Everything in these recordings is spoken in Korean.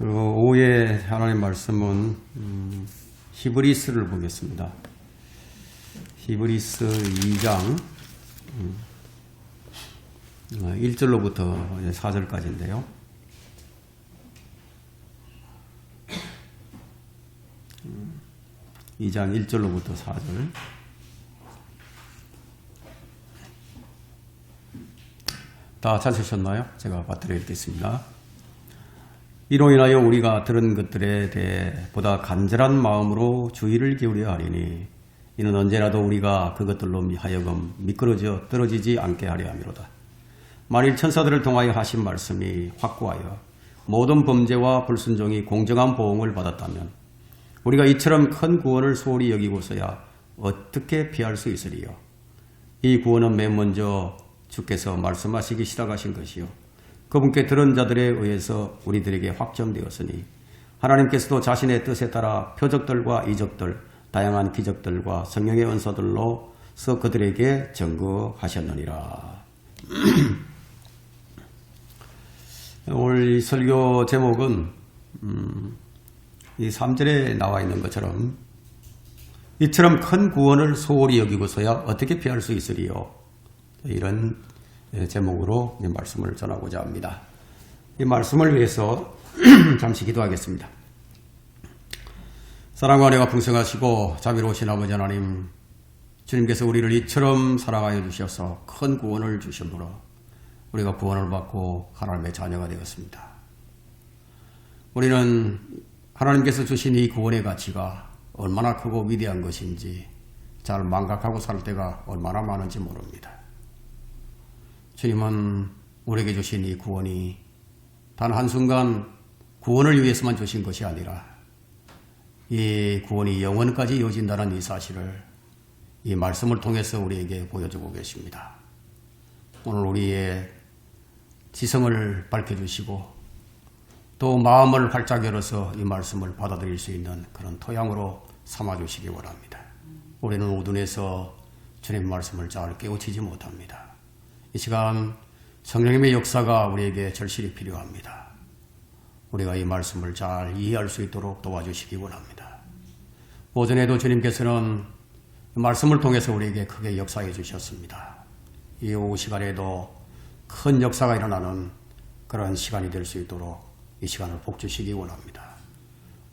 그리고 오후에 하나님 말씀은 히브리스를 보겠습니다. 히브리스 2장 1절로부터 4절까지인데요. 이 장 1절로부터 4절. 다 찾으셨나요? 제가 받들어 읽겠습니다. 이로 인하여 우리가 들은 것들에 대해 보다 간절한 마음으로 주의를 기울여야 하리니 이는 언제라도 우리가 그것들로 하여금 미끄러져 떨어지지 않게 하려 함이로다. 만일 천사들을 통하여 하신 말씀이 확고하여 모든 범죄와 불순종이 공정한 보응을 받았다면 우리가 이처럼 큰 구원을 소홀히 여기고서야 어떻게 피할 수 있으리요. 이 구원은 맨 먼저 주께서 말씀하시기 시작하신 것이요 그분께 들은 자들에 의해서 우리들에게 확정되었으니 하나님께서도 자신의 뜻에 따라 표적들과 이적들, 다양한 기적들과 성령의 은사들로서 그들에게 증거하셨느니라. 오늘 이 설교 제목은 이 3절에 나와 있는 것처럼 이처럼 큰 구원을 소홀히 여기고서야 어떻게 피할 수 있으리요. 이런 제목으로 말씀을 전하고자 합니다. 이 말씀을 위해서 잠시 기도하겠습니다. 사랑과 은혜가 풍성하시고 자비로우신 아버지 하나님, 주님께서 우리를 이처럼 사랑하여 주셔서 큰 구원을 주심으로 우리가 구원을 받고 하나님의 자녀가 되었습니다. 우리는 하나님께서 주신 이 구원의 가치가 얼마나 크고 위대한 것인지 잘 망각하고 살 때가 얼마나 많은지 모릅니다. 주님은 우리에게 주신 이 구원이 단 한순간 구원을 위해서만 주신 것이 아니라 이 구원이 영원까지 이어진다는 이 사실을 이 말씀을 통해서 우리에게 보여주고 계십니다. 오늘 우리의 지성을 밝혀주시고 또 마음을 활짝 열어서 이 말씀을 받아들일 수 있는 그런 토양으로 삼아주시기 원합니다. 우리는 우둔해서 주님 말씀을 잘 깨우치지 못합니다. 이 시간 성령님의 역사가 우리에게 절실히 필요합니다. 우리가 이 말씀을 잘 이해할 수 있도록 도와주시기 원합니다. 오전에도 주님께서는 말씀을 통해서 우리에게 크게 역사해 주셨습니다. 이 오후 시간에도 큰 역사가 일어나는 그런 시간이 될 수 있도록 이 시간을 복 주시기 원합니다.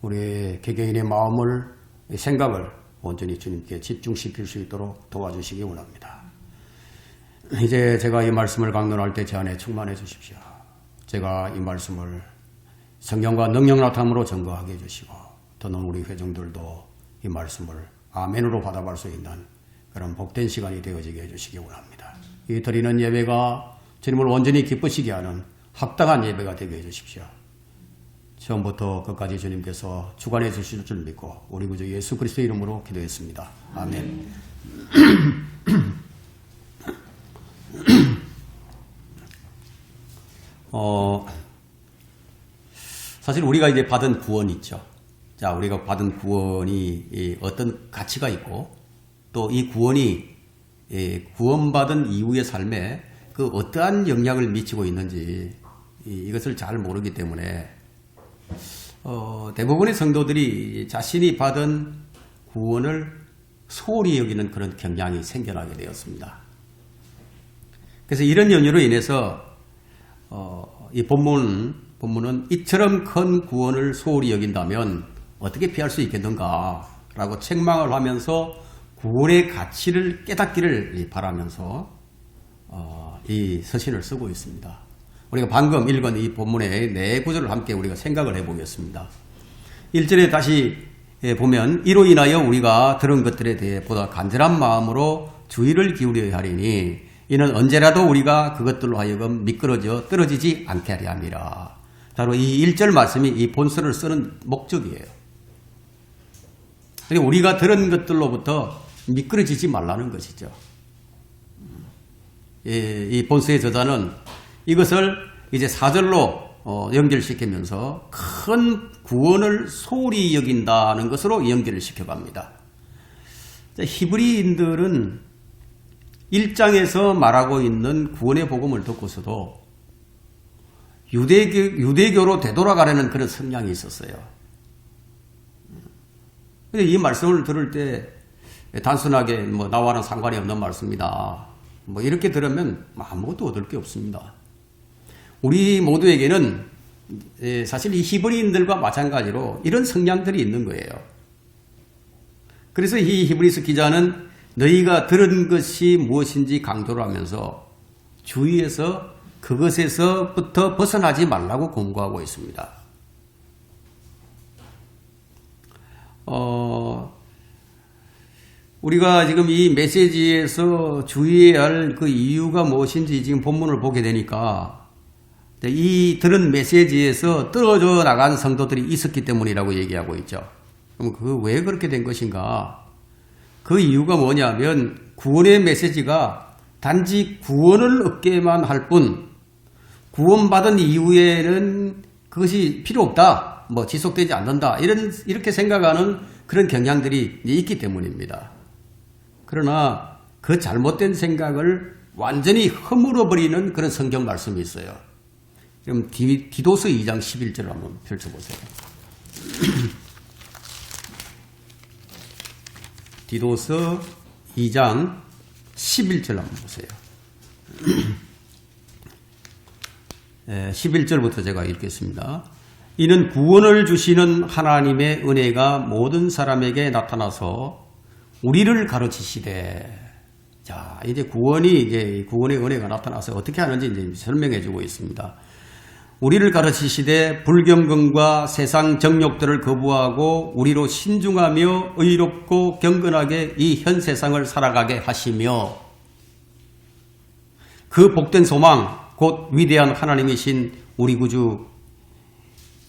우리의 개개인의 마음을, 생각을 온전히 주님께 집중시킬 수 있도록 도와주시기 원합니다. 이제 제가 이 말씀을 강론할 때 제 안에 충만해 주십시오. 제가 이 말씀을 성경과 능력 나타남으로 증거하게 해주시고 더는 우리 회중들도 이 말씀을 아멘으로 받아볼 수 있는 그런 복된 시간이 되어지게 해주시기 원합니다. 이 드리는 예배가 주님을 온전히 기쁘시게 하는 합당한 예배가 되게 해주십시오. 처음부터 끝까지 주님께서 주관해 주실 줄 믿고 우리 구주 예수 그리스도의 이름으로 기도했습니다. 아멘. 사실 우리가 이제 받은 구원이 있죠. 자, 우리가 받은 구원이 어떤 가치가 있고 또 이 구원이 구원받은 이후의 삶에 그 어떠한 영향을 미치고 있는지 이것을 잘 모르기 때문에 대부분의 성도들이 자신이 받은 구원을 소홀히 여기는 그런 경향이 생겨나게 되었습니다. 그래서 이런 연유로 인해서 이 본문은 이처럼 큰 구원을 소홀히 여긴다면 어떻게 피할 수 있겠는가 라고 책망을 하면서 구원의 가치를 깨닫기를 바라면서 이 서신을 쓰고 있습니다. 우리가 방금 읽은 이 본문의 네 구절을 함께 우리가 생각을 해보겠습니다. 1절에 다시 보면 이로 인하여 우리가 들은 것들에 대해 보다 간절한 마음으로 주의를 기울여야 하리니 이는 언제라도 우리가 그것들로 하여금 미끄러져 떨어지지 않게 하려 함이라. 바로 이 1절 말씀이 이 본서를 쓰는 목적이에요. 그러니까 우리가 들은 것들로부터 미끄러지지 말라는 것이죠. 이 본서의 저자는 이것을 이제 4절로 연결시키면서 큰 구원을 소홀히 여긴다는 것으로 연결을 시켜갑니다. 히브리인들은 1장에서 말하고 있는 구원의 복음을 듣고서도 유대교로 되돌아가려는 그런 성향이 있었어요. 근데 이 말씀을 들을 때 단순하게 뭐 나와는 상관이 없는 말씀이다. 뭐 이렇게 들으면 아무것도 얻을 게 없습니다. 우리 모두에게는 사실 이 히브리인들과 마찬가지로 이런 성향들이 있는 거예요. 그래서 이 히브리서 기자는 너희가 들은 것이 무엇인지 강조를 하면서 주위에서 그것에서부터 벗어나지 말라고 권고하고 있습니다. 우리가 지금 이 메시지에서 주의해야 할 그 이유가 무엇인지 지금 본문을 보게 되니까 이 들은 메시지에서 떨어져 나간 성도들이 있었기 때문이라고 얘기하고 있죠. 그럼 그 왜 그렇게 된 것인가? 그 이유가 뭐냐면 구원의 메시지가 단지 구원을 얻게만 할 뿐 구원받은 이후에는 그것이 필요 없다, 뭐 지속되지 않는다 이렇게 생각하는 그런 경향들이 있기 때문입니다. 그러나 그 잘못된 생각을 완전히 허물어버리는 그런 성경 말씀이 있어요. 그럼 디도서 2장 11절을 한번 펼쳐보세요. 디도서 2장 11절 한번 보세요. 11절부터 제가 읽겠습니다. 이는 구원을 주시는 하나님의 은혜가 모든 사람에게 나타나서 우리를 가르치시되, 자, 이제 구원의 은혜가 나타나서 어떻게 하는지 이제 설명해 주고 있습니다. 우리를 가르치시되 불경건과 세상 정욕들을 거부하고 우리로 신중하며 의롭고 경건하게 이 현 세상을 살아가게 하시며 그 복된 소망 곧 위대한 하나님이신 우리 구주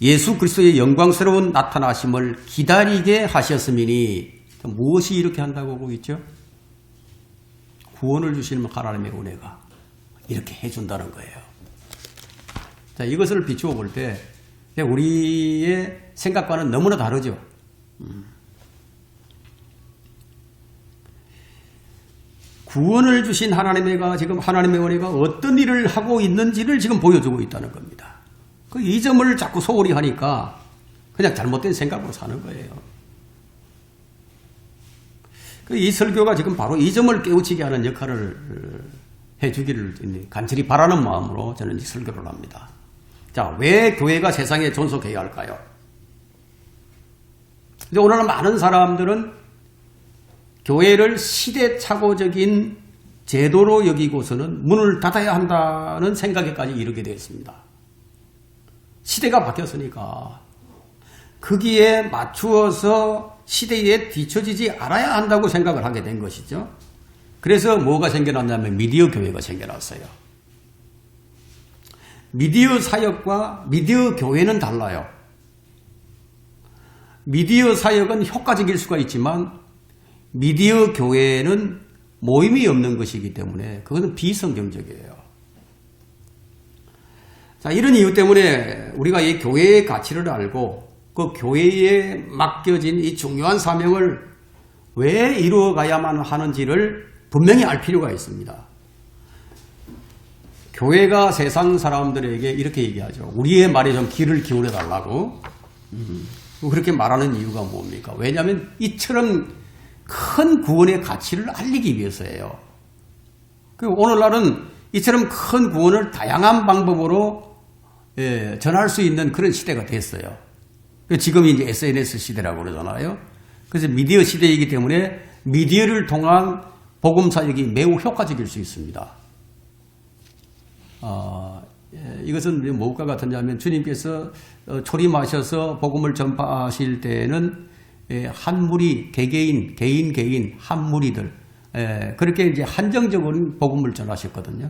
예수 그리스도의 영광스러운 나타나심을 기다리게 하셨음이니, 무엇이 이렇게 한다고 하고 있죠? 구원을 주시는 하나님의 은혜가 이렇게 해준다는 거예요. 자, 이것을 비추어 볼 때 우리의 생각과는 너무나 다르죠. 구원을 주신 하나님의 지금 하나님의 은혜가 어떤 일을 하고 있는지를 지금 보여주고 있다는 겁니다. 그 이 점을 자꾸 소홀히 하니까 그냥 잘못된 생각으로 사는 거예요. 이 설교가 지금 바로 이 점을 깨우치게 하는 역할을 해주기를 간절히 바라는 마음으로 저는 이 설교를 합니다. 자, 왜 교회가 세상에 존속해야 할까요? 근데 오늘날 많은 사람들은 교회를 시대착오적인 제도로 여기고서는 문을 닫아야 한다는 생각에까지 이르게 되었습니다. 시대가 바뀌었으니까 거기에 맞추어서 시대에 뒤처지지 않아야 한다고 생각을 하게 된 것이죠. 그래서 뭐가 생겨났냐면 미디어 교회가 생겨났어요. 미디어 사역과 미디어 교회는 달라요. 미디어 사역은 효과적일 수가 있지만 미디어 교회는 모임이 없는 것이기 때문에 그것은 비성경적이에요. 자, 이런 이유 때문에 우리가 이 교회의 가치를 알고 그 교회에 맡겨진 이 중요한 사명을 왜 이루어가야만 하는지를 분명히 알 필요가 있습니다. 교회가 세상 사람들에게 이렇게 얘기하죠. 우리의 말에 좀 귀를 기울여 달라고. 그렇게 말하는 이유가 뭡니까? 왜냐하면 이처럼 큰 구원의 가치를 알리기 위해서예요. 오늘날은 이처럼 큰 구원을 다양한 방법으로 전할 수 있는 그런 시대가 됐어요. 지금이 이제 SNS 시대라고 그러잖아요. 그래서 미디어 시대이기 때문에 미디어를 통한 복음 사역이 매우 효과적일 수 있습니다. 이것은 무엇과 같으냐면 주님께서 초림하셔서 복음을 전파하실 때에는 한 무리, 개개인, 한 무리들, 그렇게 이제 한정적으로 복음을 전하셨거든요.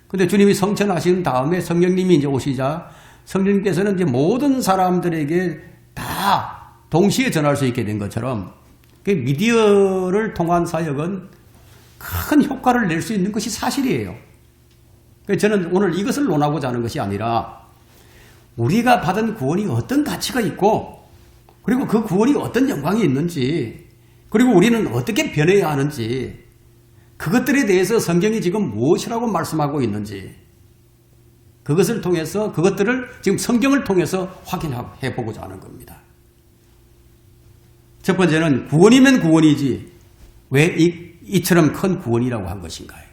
근데 주님이 성천하신 다음에 성령님이 이제 오시자 성령님께서는 이제 모든 사람들에게 다 동시에 전할 수 있게 된 것처럼 미디어를 통한 사역은 큰 효과를 낼 수 있는 것이 사실이에요. 저는 오늘 이것을 논하고자 하는 것이 아니라 우리가 받은 구원이 어떤 가치가 있고 그리고 그 구원이 어떤 영광이 있는지 그리고 우리는 어떻게 변해야 하는지 그것들에 대해서 성경이 지금 무엇이라고 말씀하고 있는지 그것을 통해서 그것들을 지금 성경을 통해서 확인해 보고자 하는 겁니다. 첫 번째는 구원이면 구원이지 왜 이처럼 큰 구원이라고 한 것인가요?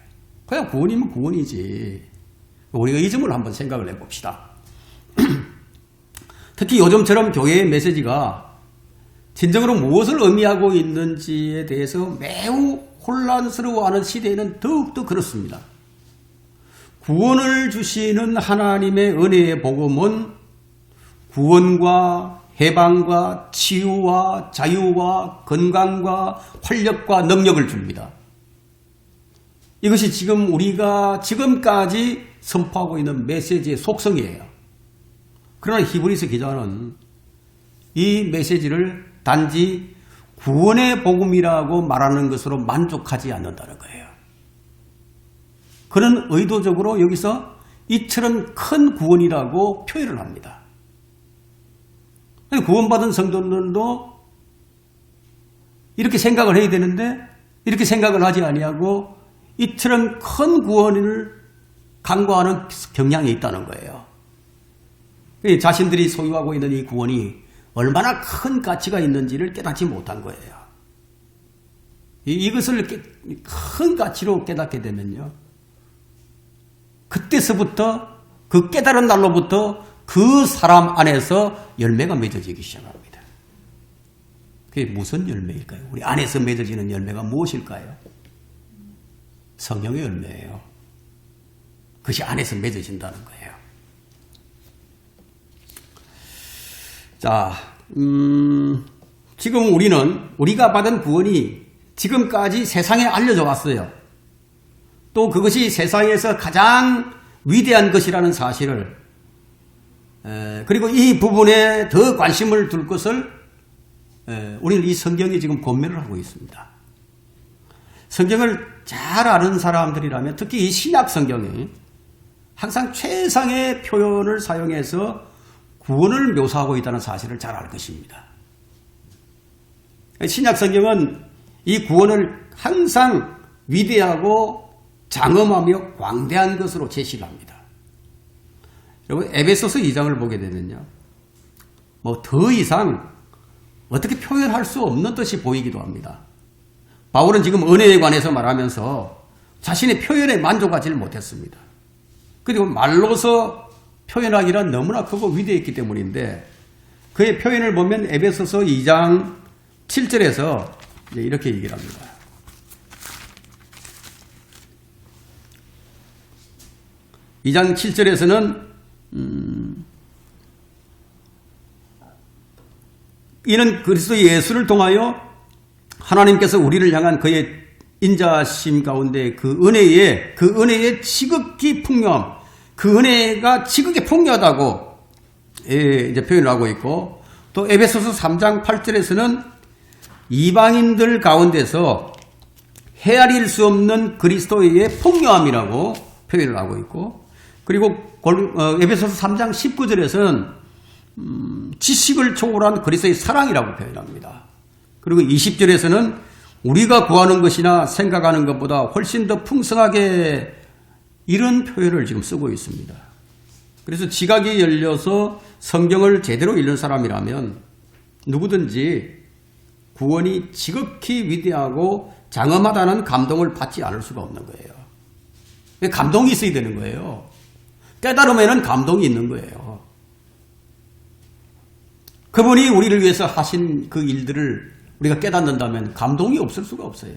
그냥 구원이면 구원이지. 우리가 이 점을 한번 생각을 해봅시다. 특히 요즘처럼 교회의 메시지가 진정으로 무엇을 의미하고 있는지에 대해서 매우 혼란스러워하는 시대에는 더욱더 그렇습니다. 구원을 주시는 하나님의 은혜의 복음은 구원과 해방과 치유와 자유와 건강과 활력과 능력을 줍니다. 이것이 지금 우리가 지금까지 선포하고 있는 메시지의 속성이에요. 그러나 히브리서 기자는 이 메시지를 단지 구원의 복음이라고 말하는 것으로 만족하지 않는다는 거예요. 그는 의도적으로 여기서 이처럼 큰 구원이라고 표현을 합니다. 구원받은 성도들도 이렇게 생각을 해야 되는데 이렇게 생각을 하지 아니하고 이처럼 큰 구원을 간과하는 경향이 있다는 거예요. 자신들이 소유하고 있는 이 구원이 얼마나 큰 가치가 있는지를 깨닫지 못한 거예요. 이것을 큰 가치로 깨닫게 되면요. 그때서부터 그 깨달은 날로부터 그 사람 안에서 열매가 맺어지기 시작합니다. 그게 무슨 열매일까요? 우리 안에서 맺어지는 열매가 무엇일까요? 성령의 열매예요. 그것이 안에서 맺어진다는 거예요. 자, 지금 우리가 받은 구원이 지금까지 세상에 알려져 왔어요. 또 그것이 세상에서 가장 위대한 것이라는 사실을 그리고 이 부분에 더 관심을 둘 것을 우리는 이 성경이 지금 권면을 하고 있습니다. 성경을 잘 아는 사람들이라면 특히 이 신약 성경이 항상 최상의 표현을 사용해서 구원을 묘사하고 있다는 사실을 잘 알 것입니다. 신약 성경은 이 구원을 항상 위대하고 장엄하며 광대한 것으로 제시를 합니다. 여러분 에베소서 2장을 보게 되면요. 더 이상 어떻게 표현할 수 없는 듯이 보이기도 합니다. 바울은 지금 은혜에 관해서 말하면서 자신의 표현에 만족하지를 못했습니다. 그리고 말로서 표현하기란 너무나 크고 위대했기 때문인데 그의 표현을 보면 에베소서 2장 7절에서 이렇게 얘기를 합니다. 이 장 7절에서는 이는 그리스도 예수를 통하여 하나님께서 우리를 향한 그의 인자심 가운데 그 은혜의 지극히 풍요함, 그 은혜가 지극히 풍요하다고 이제 표현을 하고 있고, 또 에베소서 3장 8절에서는 이방인들 가운데서 헤아릴 수 없는 그리스도의 풍요함이라고 표현을 하고 있고, 그리고 에베소서 3장 19절에서는 지식을 초월한 그리스도의 사랑이라고 표현합니다. 그리고 20절에서는 우리가 구하는 것이나 생각하는 것보다 훨씬 더 풍성하게 이런 표현을 지금 쓰고 있습니다. 그래서 지각이 열려서 성경을 제대로 읽는 사람이라면 누구든지 구원이 지극히 위대하고 장엄하다는 감동을 받지 않을 수가 없는 거예요. 감동이 있어야 되는 거예요. 깨달음에는 감동이 있는 거예요. 그분이 우리를 위해서 하신 그 일들을 우리가 깨닫는다면 감동이 없을 수가 없어요.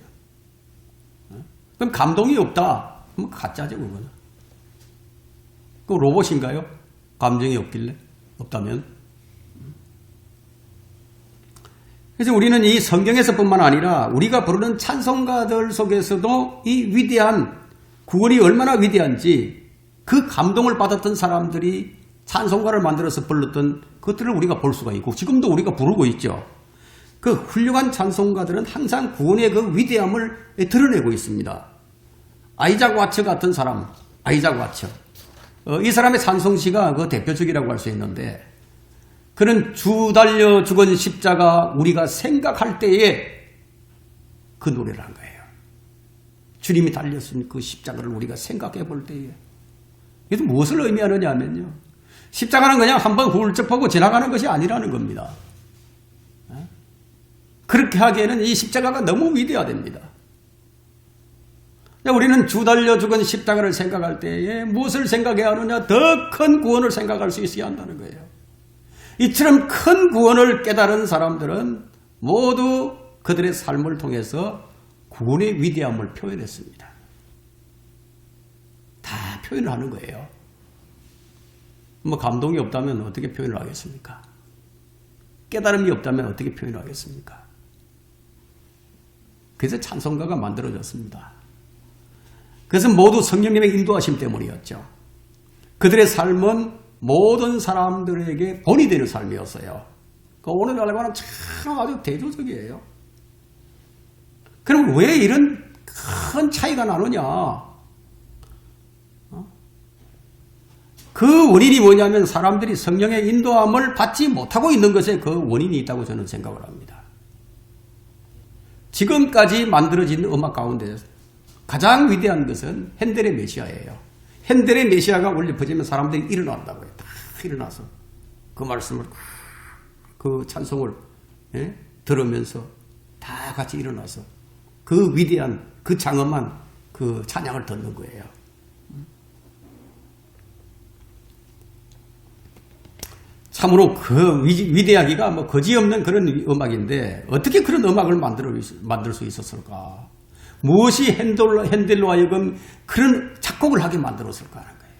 그럼 감동이 없다. 그럼 가짜죠, 그거는. 그 로봇인가요? 감정이 없길래? 없다면? 그래서 우리는 이 성경에서뿐만 아니라 우리가 부르는 찬송가들 속에서도 이 위대한 구원이 얼마나 위대한지 그 감동을 받았던 사람들이 찬송가를 만들어서 불렀던 그것들을 우리가 볼 수가 있고 지금도 우리가 부르고 있죠. 그 훌륭한 찬송가들은 항상 구원의 그 위대함을 드러내고 있습니다. 아이작 와처 같은 사람, 아이작 와처. 이 사람의 찬송시가 그 대표적이라고 할 수 있는데 그는 주 달려 죽은 십자가 우리가 생각할 때에 그 노래를 한 거예요. 주님이 달렸으니 그 십자가를 우리가 생각해 볼 때에 이게 무엇을 의미하느냐 하면요. 십자가는 그냥 한번 훌쩍 보고 지나가는 것이 아니라는 겁니다. 그렇게 하기에는 이 십자가가 너무 위대하답니다. 우리는 주 달려 죽은 십자가를 생각할 때에 무엇을 생각해야 하느냐? 더 큰 구원을 생각할 수 있어야 한다는 거예요. 이처럼 큰 구원을 깨달은 사람들은 모두 그들의 삶을 통해서 구원의 위대함을 표현했습니다. 다 표현을 하는 거예요. 뭐 감동이 없다면 어떻게 표현을 하겠습니까? 깨달음이 없다면 어떻게 표현을 하겠습니까? 그래서 찬송가가 만들어졌습니다. 그것은 모두 성령님의 인도하심 때문이었죠. 그들의 삶은 모든 사람들에게 본이 되는 삶이었어요. 오늘 알고는 참 아주 대조적이에요. 그럼 왜 이런 큰 차이가 나느냐? 그 원인이 뭐냐면 사람들이 성령의 인도함을 받지 못하고 있는 것에 그 원인이 있다고 저는 생각을 합니다. 지금까지 만들어진 음악 가운데 가장 위대한 것은 핸델의 메시아예요. 핸델의 메시아가 울려 퍼지면 사람들이 일어난다고요. 다 일어나서 그 말씀을, 그 찬송을 들으면서 다 같이 일어나서 그 위대한, 그 장엄한 그 찬양을 듣는 거예요. 참으로 그 위대하기가 뭐 거지없는 그런 음악인데 어떻게 그런 음악을 만들 수 있었을까? 무엇이 핸델로 하여금 그런 작곡을 하게 만들었을까 하는 거예요.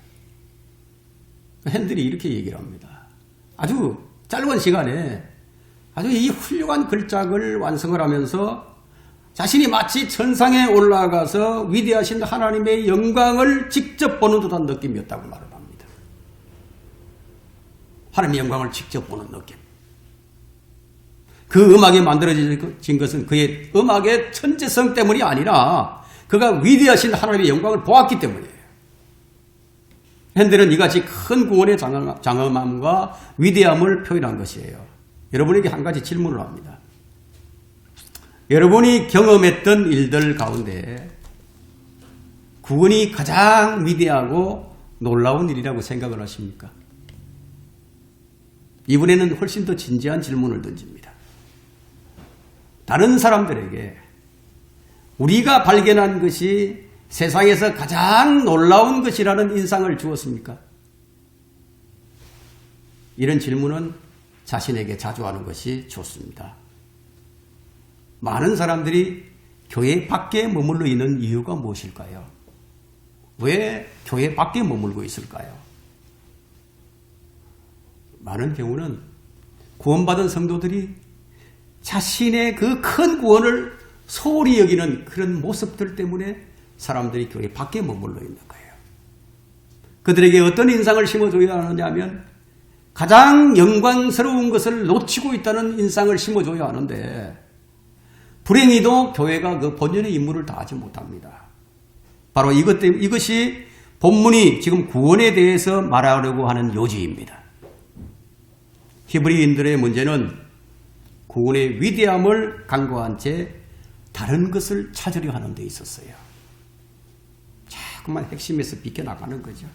핸델이 이렇게 얘기를 합니다. 아주 짧은 시간에 아주 이 훌륭한 걸작을 완성을 하면서 자신이 마치 천상에 올라가서 위대하신 하나님의 영광을 직접 보는 듯한 느낌이었다고 말을 합니다. 하나님의 영광을 직접 보는 느낌. 그 음악이 만들어진 것은 그의 음악의 천재성 때문이 아니라 그가 위대하신 하나님의 영광을 보았기 때문이에요. 핸델은 이같이 큰 구원의 장엄함과 위대함을 표현한 것이에요. 여러분에게 한 가지 질문을 합니다. 여러분이 경험했던 일들 가운데 구원이 가장 위대하고 놀라운 일이라고 생각을 하십니까? 이번에는 훨씬 더 진지한 질문을 던집니다. 다른 사람들에게 우리가 발견한 것이 세상에서 가장 놀라운 것이라는 인상을 주었습니까? 이런 질문은 자신에게 자주 하는 것이 좋습니다. 많은 사람들이 교회 밖에 머물러 있는 이유가 무엇일까요? 왜 교회 밖에 머물고 있을까요? 많은 경우는 구원받은 성도들이 자신의 그 큰 구원을 소홀히 여기는 그런 모습들 때문에 사람들이 교회 밖에 머물러 있는 거예요. 그들에게 어떤 인상을 심어줘야 하느냐 하면 가장 영광스러운 것을 놓치고 있다는 인상을 심어줘야 하는데 불행히도 교회가 그 본연의 임무를 다하지 못합니다. 바로 이것이 본문이 지금 구원에 대해서 말하려고 하는 요지입니다. 히브리인들의 문제는 구원의 위대함을 간과한 채 다른 것을 찾으려 하는 데 있었어요. 자꾸만 핵심에서 비껴나가는 거죠.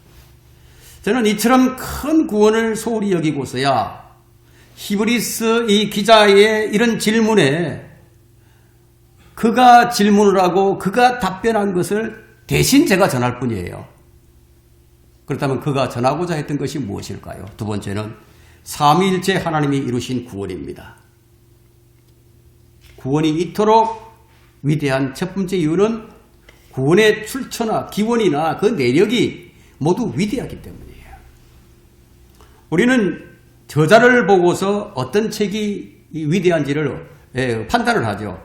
저는 이처럼 큰 구원을 소홀히 여기고서야 히브리스 이 기자의 이런 질문에 그가 질문을 하고 그가 답변한 것을 대신 제가 전할 뿐이에요. 그렇다면 그가 전하고자 했던 것이 무엇일까요? 두 번째는 삼위일체 하나님이 이루신 구원입니다. 구원이 이토록 위대한 첫 번째 이유는 구원의 출처나 기원이나 그 내력이 모두 위대하기 때문이에요. 우리는 저자를 보고서 어떤 책이 위대한지를 판단을 하죠.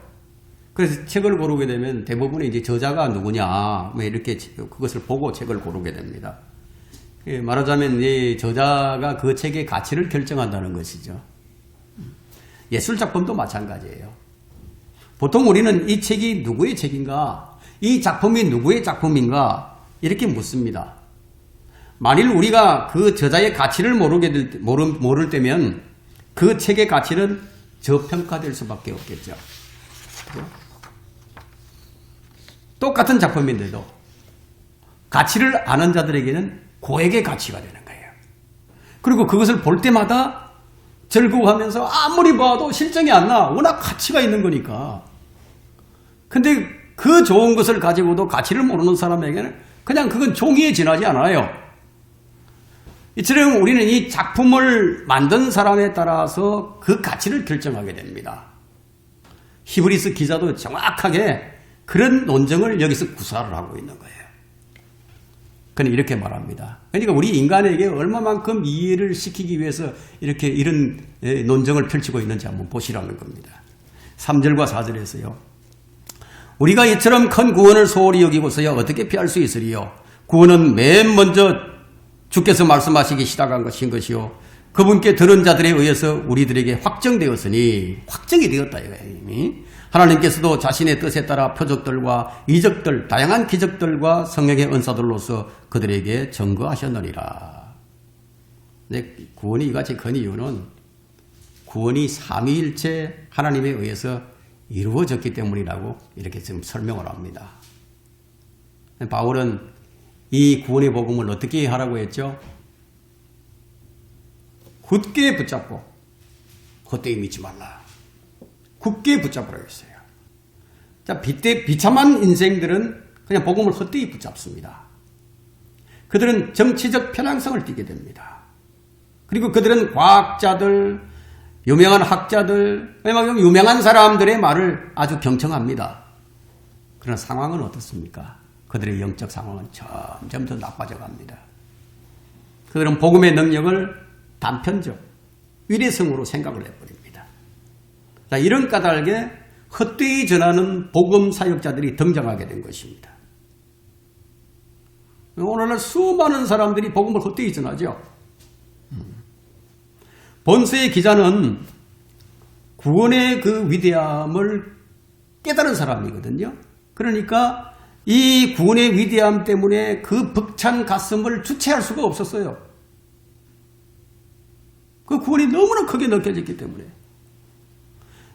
그래서 책을 고르게 되면 대부분의 이제 저자가 누구냐, 뭐 이렇게 그것을 보고 책을 고르게 됩니다. 말하자면 이 저자가 그 책의 가치를 결정한다는 것이죠. 예술작품도 마찬가지예요. 보통 우리는 이 책이 누구의 책인가, 이 작품이 누구의 작품인가 이렇게 묻습니다. 만일 우리가 그 저자의 가치를 모를 때면 그 책의 가치는 저평가될 수밖에 없겠죠. 똑같은 작품인데도 가치를 아는 자들에게는 고액의 가치가 되는 거예요. 그리고 그것을 볼 때마다 즐거워하면서 아무리 봐도 실정이 안 나. 워낙 가치가 있는 거니까. 근데 그 좋은 것을 가지고도 가치를 모르는 사람에게는 그냥 그건 종이에 지나지 않아요. 이처럼 우리는 이 작품을 만든 사람에 따라서 그 가치를 결정하게 됩니다. 히브리서 기자도 정확하게 그런 논증을 여기서 구사를 하고 있는 거예요. 그는 이렇게 말합니다. 그러니까 우리 인간에게 얼마만큼 이해를 시키기 위해서 이렇게 이런 논증을 펼치고 있는지 한번 보시라는 겁니다. 3절과 4절에서요. 우리가 이처럼 큰 구원을 소홀히 여기고서야 어떻게 피할 수 있으리요? 구원은 맨 먼저 주께서 말씀하시기 시작한 것인 것이요. 그분께 들은 자들에 의해서 우리들에게 확정되었으니 확정이 되었다 이거예요. 하나님께서도 자신의 뜻에 따라 표적들과 이적들, 다양한 기적들과 성령의 은사들로서 그들에게 증거하셨느니라. 구원이 이같이 큰 이유는 구원이 삼위일체 하나님에 의해서 이루어졌기 때문이라고 이렇게 지금 설명을 합니다. 바울은 이 구원의 복음을 어떻게 하라고 했죠? 굳게 붙잡고 헛되이 믿지 말라. 굳게 붙잡으라고 했어요. 자, 비참한 인생들은 그냥 복음을 헛되이 붙잡습니다. 그들은 정치적 편향성을 띠게 됩니다. 그리고 그들은 과학자들, 유명한 학자들, 유명한 사람들의 말을 아주 경청합니다. 그러나 상황은 어떻습니까? 그들의 영적 상황은 점점 더 나빠져 갑니다. 그들은 복음의 능력을 단편적, 일회성으로 생각을 해버립니다. 자, 이런 까닭에 헛되이 전하는 복음 사역자들이 등장하게 된 것입니다. 오늘날 수많은 사람들이 복음을 헛되이 전하죠. 본서의 기자는 구원의 그 위대함을 깨달은 사람이거든요. 그러니까 이 구원의 위대함 때문에 그 벅찬 가슴을 주체할 수가 없었어요. 그 구원이 너무나 크게 느껴졌기 때문에.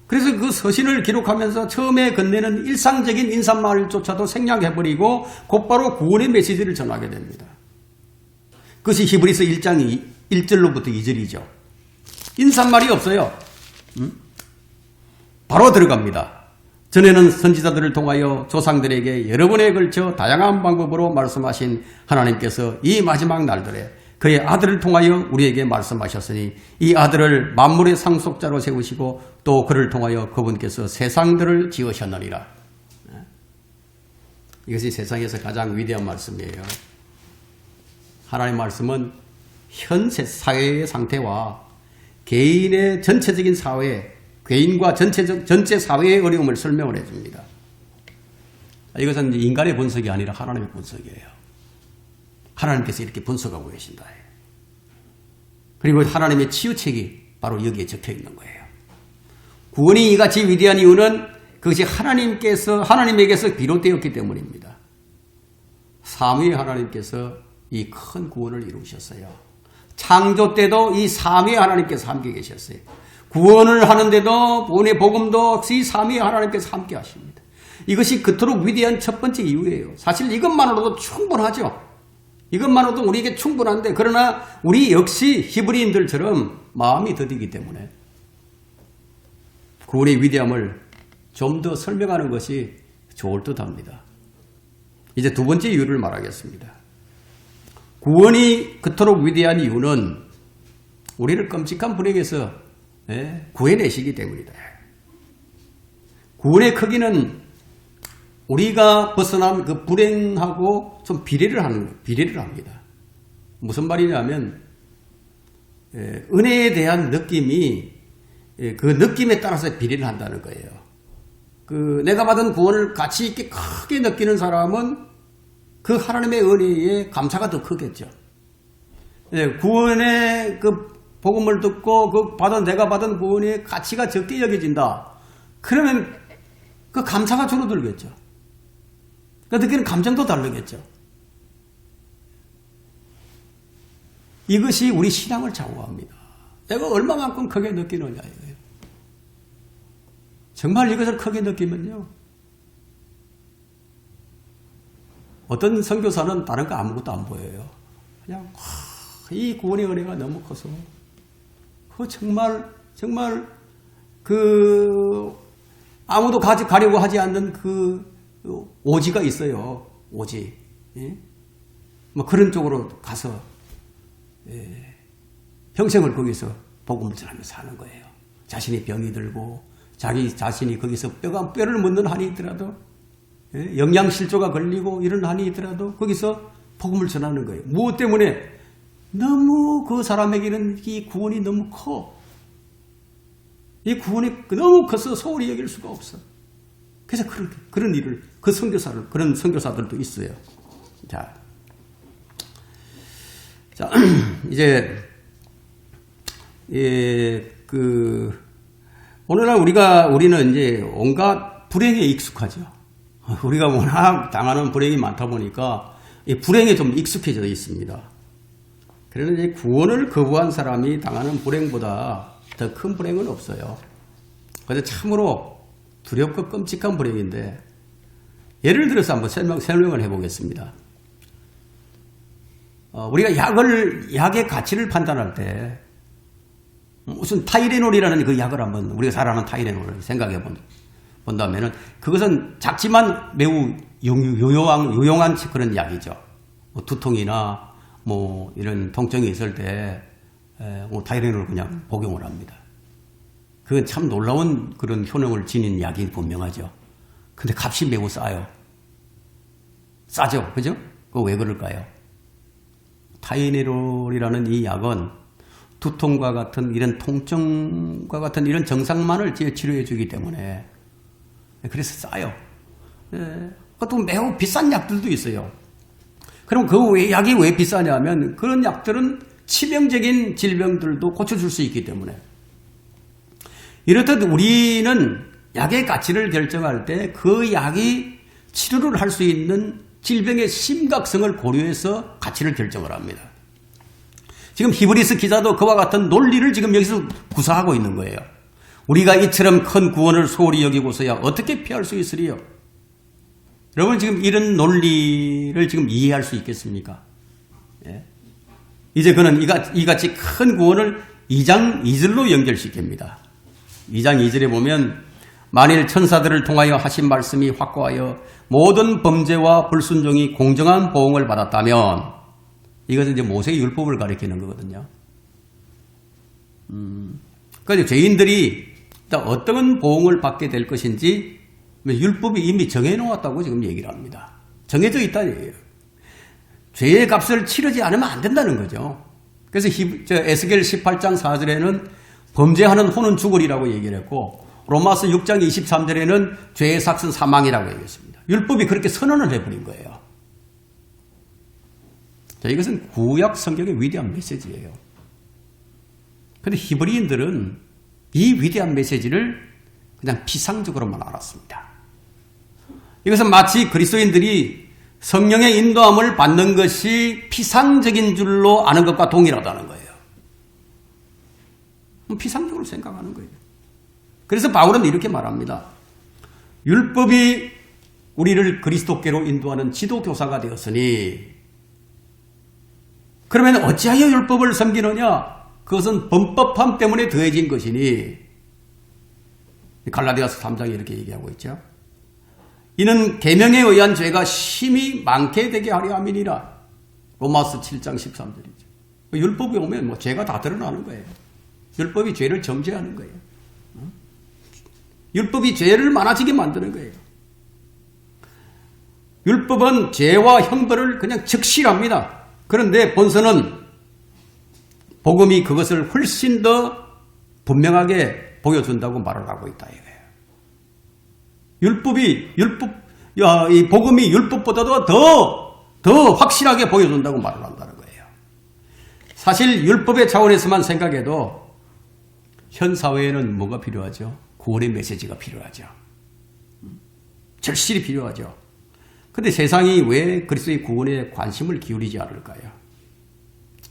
그래서 그 서신을 기록하면서 처음에 건네는 일상적인 인사말조차도 생략해버리고 곧바로 구원의 메시지를 전하게 됩니다. 그것이 히브리서 1장 1절로부터 2절이죠. 인사말이 없어요. 바로 들어갑니다. 전에는 선지자들을 통하여 조상들에게 여러 번에 걸쳐 다양한 방법으로 말씀하신 하나님께서 이 마지막 날들에 그의 아들을 통하여 우리에게 말씀하셨으니 이 아들을 만물의 상속자로 세우시고 또 그를 통하여 그분께서 세상들을 지으셨느니라. 이것이 세상에서 가장 위대한 말씀이에요. 하나님의 말씀은 현 사회의 상태와 개인의 전체적인 사회, 개인과 전체 사회의 어려움을 설명을 해줍니다. 이것은 인간의 분석이 아니라 하나님의 분석이에요. 하나님께서 이렇게 분석하고 계신다. 그리고 하나님의 치유책이 바로 여기에 적혀 있는 거예요. 구원이 이같이 위대한 이유는 그것이 하나님에게서 비롯되었기 때문입니다. 삼위의 하나님께서 이 큰 구원을 이루셨어요. 창조 때도 이 삼위의 하나님께서 함께 계셨어요. 구원을 하는데도 구원의 복음도 이 삼위의 하나님께서 함께 하십니다. 이것이 그토록 위대한 첫 번째 이유예요. 사실 이것만으로도 충분하죠. 이것만으로도 우리에게 충분한데 그러나 우리 역시 히브리인들처럼 마음이 더디기 때문에 구원의 위대함을 좀 더 설명하는 것이 좋을 듯합니다. 이제 두 번째 이유를 말하겠습니다. 구원이 그토록 위대한 이유는 우리를 끔찍한 불행에서 구해내시기 때문이다. 구원의 크기는 우리가 벗어난 그 불행하고 좀 비례를 합니다. 무슨 말이냐면 은혜에 대한 느낌이 그 느낌에 따라서 비례를 한다는 거예요. 내가 받은 구원을 가치 있게 크게 느끼는 사람은 그 하나님의 은혜에 감사가 더 크겠죠. 구원의 그 복음을 듣고 내가 받은 구원의 가치가 적게 여겨진다. 그러면 그 감사가 줄어들겠죠. 느끼는 감정도 다르겠죠. 이것이 우리 신앙을 좌우합니다. 내가 얼마만큼 크게 느끼느냐 이거예요. 정말 이것을 크게 느끼면요. 어떤 선교사는 다른 거 아무것도 안 보여요. 그냥 이 구원의 은혜가 너무 커서 정말 아무도 가려고 하지 않는 오지가 있어요. 오지. 예? 뭐 그런 쪽으로 가서 평생을 거기서 복음을 전하면서 사는 거예요. 자신이 병이 들고 자신이 거기서 뼈를 묻는 한이 있더라도 영양실조가 걸리고 이런 한이 있더라도 거기서 복음을 전하는 거예요. 무엇 때문에? 너무 그 사람에게는 이 구원이 너무 커. 이 구원이 너무 커서 소홀히 여길 수가 없어. 그래서 그런 일을 그런 선교사들도 있어요. 자 이제 오늘날 우리는 이제 온갖 불행에 익숙하죠. 우리가 워낙 당하는 불행이 많다 보니까 이 불행에 좀 익숙해져 있습니다. 그러나 이제 구원을 거부한 사람이 당하는 불행보다 더 큰 불행은 없어요. 그래서 참으로 두렵고 끔찍한 불행인데, 예를 들어서 한번 설명을 해보겠습니다. 우리가 약의 가치를 판단할 때 무슨 타이레놀이라는 그 약을 한번 우리가 잘 아는 타이레놀을 생각해 본다면은 그것은 작지만 매우 유용한 그런 약이죠. 뭐 두통이나 뭐 이런 통증이 있을 때 타이레놀을 그냥 복용을 합니다. 그건 참 놀라운 그런 효능을 지닌 약이 분명하죠. 근데 값이 매우 싸요. 싸죠, 그죠? 그거 왜 그럴까요? 타이레놀이라는 이 약은 두통과 같은 이런 통증과 같은 이런 증상만을 치료해 주기 때문에 그래서 싸요. 그것도 매우 비싼 약들도 있어요. 그럼 약이 왜 비싸냐면 그런 약들은 치명적인 질병들도 고쳐줄 수 있기 때문에. 이렇듯 우리는 약의 가치를 결정할 때 그 약이 치료를 할 수 있는 질병의 심각성을 고려해서 가치를 결정을 합니다. 지금 히브리서 기자도 그와 같은 논리를 지금 여기서 구사하고 있는 거예요. 우리가 이처럼 큰 구원을 소홀히 여기고서야 어떻게 피할 수 있으리요? 여러분 지금 이런 논리를 지금 이해할 수 있겠습니까? 예? 이제 그는 이같이 큰 구원을 2장 2절로 연결시킵니다. 2장 2절에 보면 만일 천사들을 통하여 하신 말씀이 확고하여 모든 범죄와 불순종이 공정한 보응을 받았다면, 이것은 이제 모세의 율법을 가리키는 거거든요. 그러니까 죄인들이 어떤 보응을 받게 될 것인지 율법이 이미 정해놓았다고 지금 얘기를 합니다. 정해져 있다는 얘기예요. 죄의 값을 치르지 않으면 안 된다는 거죠. 그래서 에스겔 18장 4절에는 범죄하는 혼은 죽으리라고 얘기를 했고, 로마서 6장 23절에는 죄의 삭은 사망이라고 얘기했습니다. 율법이 그렇게 선언을 해버린 거예요. 자, 이것은 구약 성경의 위대한 메시지예요. 그런데 히브리인들은 이 위대한 메시지를 그냥 피상적으로만 알았습니다. 이것은 마치 그리스도인들이 성령의 인도함을 받는 것이 피상적인 줄로 아는 것과 동일하다는 거예요. 피상적으로 생각하는 거예요. 그래서 바울은 이렇게 말합니다. 율법이 우리를 그리스도께로 인도하는 지도교사가 되었으니, 그러면 어찌하여 율법을 섬기느냐? 그것은 범법함 때문에 더해진 것이니, 갈라디아서 3장에 이렇게 얘기하고 있죠. 이는 계명에 의한 죄가 심히 많게 되게 하려 함이니라. 로마서 7장 13절이죠. 율법이 오면 죄가 다 드러나는 거예요. 율법이 죄를 정죄하는 거예요. 율법이 죄를 많아지게 만드는 거예요. 율법은 죄와 형벌을 그냥 적시합니다. 그런데 본서는 복음이 그것을 훨씬 더 분명하게 보여준다고 말을 하고 있다 이거예요. 이 복음이 율법보다도 더 확실하게 보여준다고 말을 한다는 거예요. 사실 율법의 차원에서만 생각해도 현 사회에는 뭐가 필요하죠? 구원의 메시지가 필요하죠. 절실히 필요하죠. 그런데 세상이 왜 그리스도의 구원에 관심을 기울이지 않을까요?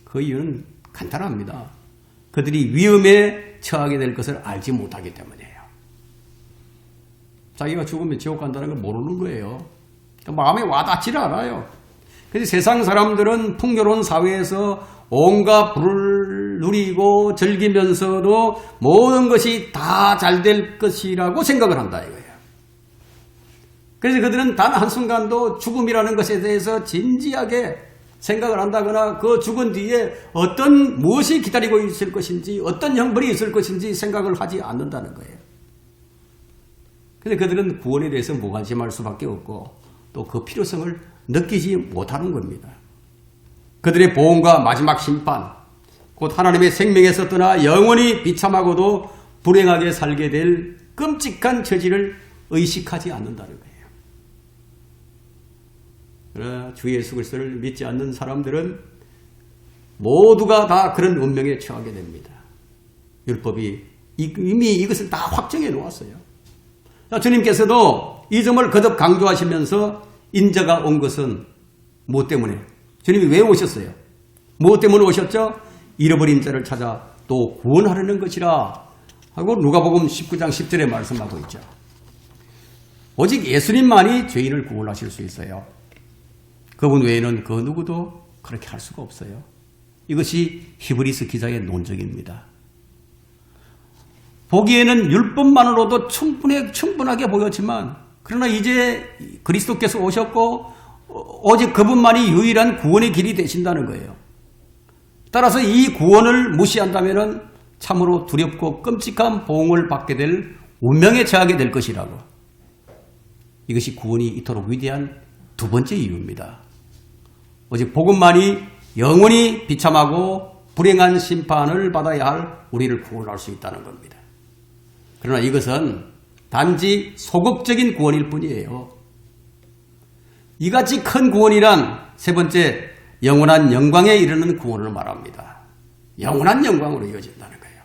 그 이유는 간단합니다. 그들이 위험에 처하게 될 것을 알지 못하기 때문이에요. 자기가 죽으면 지옥 간다는 걸 모르는 거예요. 마음에 와닿지를 않아요. 그래서 세상 사람들은 풍요로운 사회에서 온갖 부를 누리고 즐기면서도 모든 것이 다 잘 될 것이라고 생각을 한다 이거예요. 그래서 그들은 단 한순간도 죽음이라는 것에 대해서 진지하게 생각을 한다거나 그 죽은 뒤에 무엇이 기다리고 있을 것인지 어떤 형벌이 있을 것인지 생각을 하지 않는다는 거예요. 그런데 그들은 구원에 대해서 무관심할 수밖에 없고 또 그 필요성을 느끼지 못하는 겁니다. 그들의 보험과 마지막 심판, 곧 하나님의 생명에서 떠나 영원히 비참하고도 불행하게 살게 될 끔찍한 처지를 의식하지 않는다는 거예요. 그러나 주 예수 그리스도를 믿지 않는 사람들은 모두가 다 그런 운명에 처하게 됩니다. 율법이 이미 이것을 다 확정해 놓았어요. 주님께서도 이 점을 거듭 강조하시면서 인자가 온 것은 무엇 때문에? 주님이 왜 오셨어요? 무엇 때문에 오셨죠? 잃어버린 자를 찾아 또 구원하려는 것이라 하고 누가복음 19장 10절에 말씀하고 있죠. 오직 예수님만이 죄인을 구원하실 수 있어요. 그분 외에는 그 누구도 그렇게 할 수가 없어요. 이것이 히브리서 기자의 논적입니다. 보기에는 율법만으로도 충분하게 보였지만 그러나 이제 그리스도께서 오셨고 오직 그분만이 유일한 구원의 길이 되신다는 거예요. 따라서 이 구원을 무시한다면 참으로 두렵고 끔찍한 보응을 받게 될 운명에 처하게 될 것이라고. 이것이 구원이 이토록 위대한 두 번째 이유입니다. 오직 복음만이 영원히 비참하고 불행한 심판을 받아야 할 우리를 구원할 수 있다는 겁니다. 그러나 이것은 단지 소극적인 구원일 뿐이에요. 이같이 큰 구원이란 세 번째 영원한 영광에 이르는 구원을 말합니다. 영원한 영광으로 이어진다는 거예요.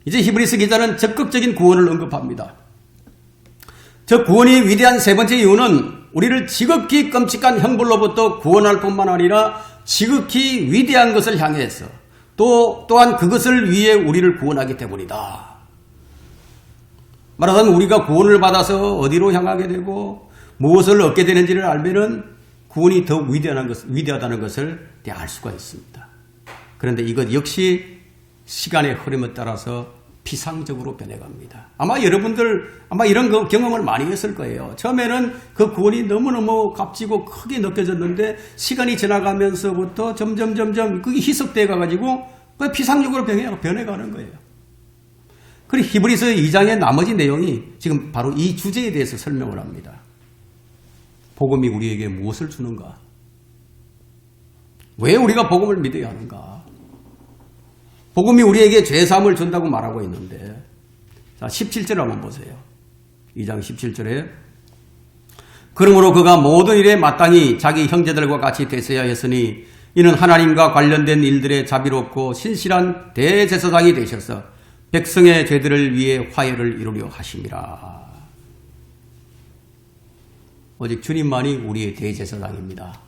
이제 히브리서 기자는 적극적인 구원을 언급합니다. 저 구원이 위대한 세 번째 이유는 우리를 지극히 끔찍한 형벌로부터 구원할 뿐만 아니라 지극히 위대한 것을 향해서 또한 그것을 위해 우리를 구원하기 때문이다. 말하자면 우리가 구원을 받아서 어디로 향하게 되고 무엇을 얻게 되는지를 알면은 구원이 더 위대하다는 것을 알 수가 있습니다. 그런데 이것 역시 시간의 흐름에 따라서 피상적으로 변해갑니다. 아마 여러분들 이런 경험을 많이 했을 거예요. 처음에는 그 구원이 너무너무 값지고 크게 느껴졌는데 시간이 지나가면서부터 점점 그게 희석되어 가지고 피상적으로 변해가는 거예요. 그리고 히브리서 2장의 나머지 내용이 지금 바로 이 주제에 대해서 설명을 합니다. 복음이 우리에게 무엇을 주는가? 왜 우리가 복음을 믿어야 하는가? 복음이 우리에게 죄사함을 준다고 말하고 있는데, 자, 17절 한번 보세요. 2장 17절에 그러므로 그가 모든 일에 마땅히 자기 형제들과 같이 되셔야 했으니 이는 하나님과 관련된 일들에 자비롭고 신실한 대제사장이 되셔서 백성의 죄들을 위해 화해를 이루려 하심이라. 오직 주님만이 우리의 대제사장입니다.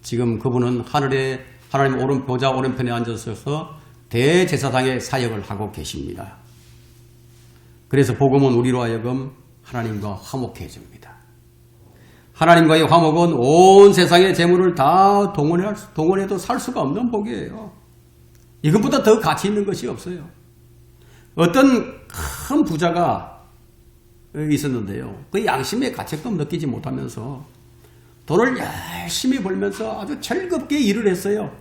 지금 그분은 하늘에 하나님 보좌 오른편에 앉아서 대제사장의 사역을 하고 계십니다. 그래서 복음은 우리로 하여금 하나님과 화목해 줍니다. 하나님과의 화목은 온 세상의 재물을 다 동원해도 살 수가 없는 복이에요. 이것보다 더 가치 있는 것이 없어요. 어떤 큰 부자가 있었는데요. 그 양심의 가책도 느끼지 못하면서 돈을 열심히 벌면서 아주 즐겁게 일을 했어요.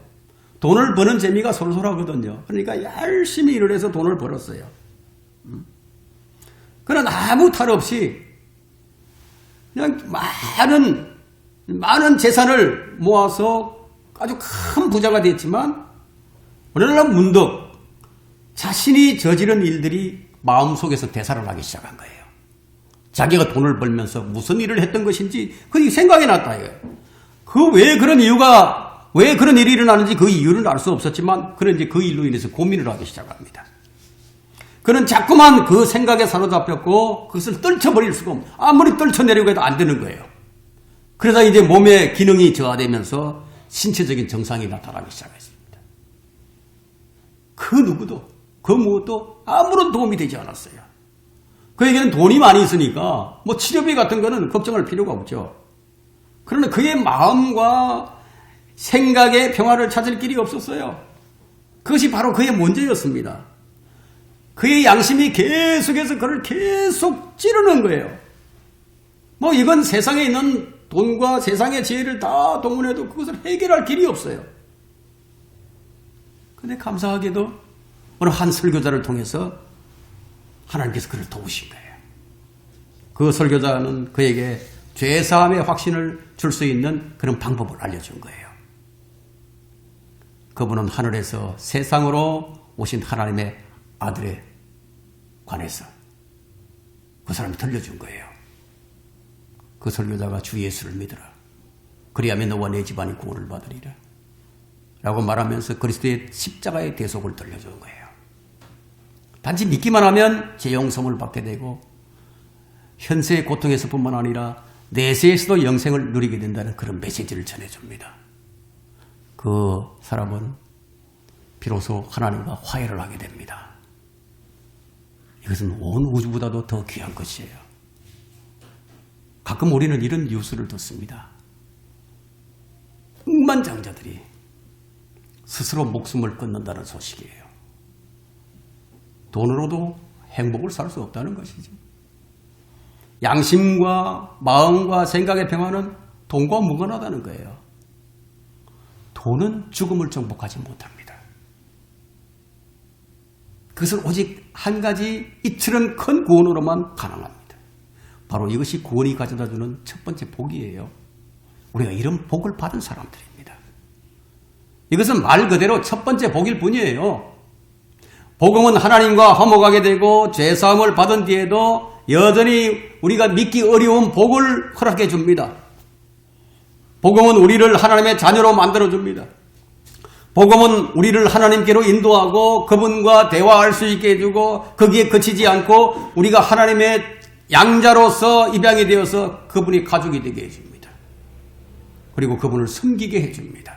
돈을 버는 재미가 솔솔하거든요. 그러니까 열심히 일을 해서 돈을 벌었어요. 그러나 아무 탈 없이 그냥 많은 재산을 모아서 아주 큰 부자가 됐지만 어느 날 문득 자신이 저지른 일들이 마음속에서 대사를 하기 시작한 거예요. 자기가 돈을 벌면서 무슨 일을 했던 것인지 그게 생각이 났다 이거예요. 왜 그런 일이 일어나는지 그 이유는 알 수 없었지만 그런지 그 일로 인해서 고민을 하기 시작합니다. 그는 자꾸만 그 생각에 사로잡혔고 그것을 떨쳐버릴 수가 없고 아무리 떨쳐내려고 해도 안 되는 거예요. 그래서 이제 몸의 기능이 저하되면서 신체적인 정상이 나타나기 시작했습니다. 그 누구도 그 무엇도 아무런 도움이 되지 않았어요. 그에게는 돈이 많이 있으니까 뭐 치료비 같은 거는 걱정할 필요가 없죠. 그러나 그의 마음과 생각의 평화를 찾을 길이 없었어요. 그것이 바로 그의 문제였습니다. 그의 양심이 계속해서 그를 계속 찌르는 거예요. 뭐 이건 세상에 있는 돈과 세상의 지혜를 다 동원해도 그것을 해결할 길이 없어요. 그런데 감사하게도 어느 한 설교자를 통해서 하나님께서 그를 도우신 거예요. 그 설교자는 그에게 죄사함의 확신을 줄 수 있는 그런 방법을 알려준 거예요. 그분은 하늘에서 세상으로 오신 하나님의 아들에 관해서 그 사람이 들려준 거예요. 그 설교자가 주 예수를 믿으라. 그리하면 너와 내 집안이 구원을 받으리라. 라고 말하면서 그리스도의 십자가의 대속을 들려준 거예요. 단지 믿기만 하면 죄 용서를 받게 되고 현세의 고통에서뿐만 아니라 내세에서도 영생을 누리게 된다는 그런 메시지를 전해줍니다. 그 사람은 비로소 하나님과 화해를 하게 됩니다. 이것은 온 우주보다도 더 귀한 것이에요. 가끔 우리는 이런 뉴스를 듣습니다.億万장자들이 스스로 목숨을 끊는다는 소식이에요. 돈으로도 행복을 살 수 없다는 것이죠. 양심과 마음과 생각의 평화는 돈과 무관하다는 거예요. 돈은 죽음을 정복하지 못합니다. 그것은 오직 한 가지 이처럼 큰 구원으로만 가능합니다. 바로 이것이 구원이 가져다주는 첫 번째 복이에요. 우리가 이런 복을 받은 사람들입니다. 이것은 말 그대로 첫 번째 복일 뿐이에요. 복음은 하나님과 화목하게 되고 죄사함을 받은 뒤에도 여전히 우리가 믿기 어려운 복을 허락해 줍니다. 복음은 우리를 하나님의 자녀로 만들어 줍니다. 복음은 우리를 하나님께로 인도하고 그분과 대화할 수 있게 해주고 거기에 그치지 않고 우리가 하나님의 양자로서 입양이 되어서 그분이 가족이 되게 해줍니다. 그리고 그분을 섬기게 해줍니다.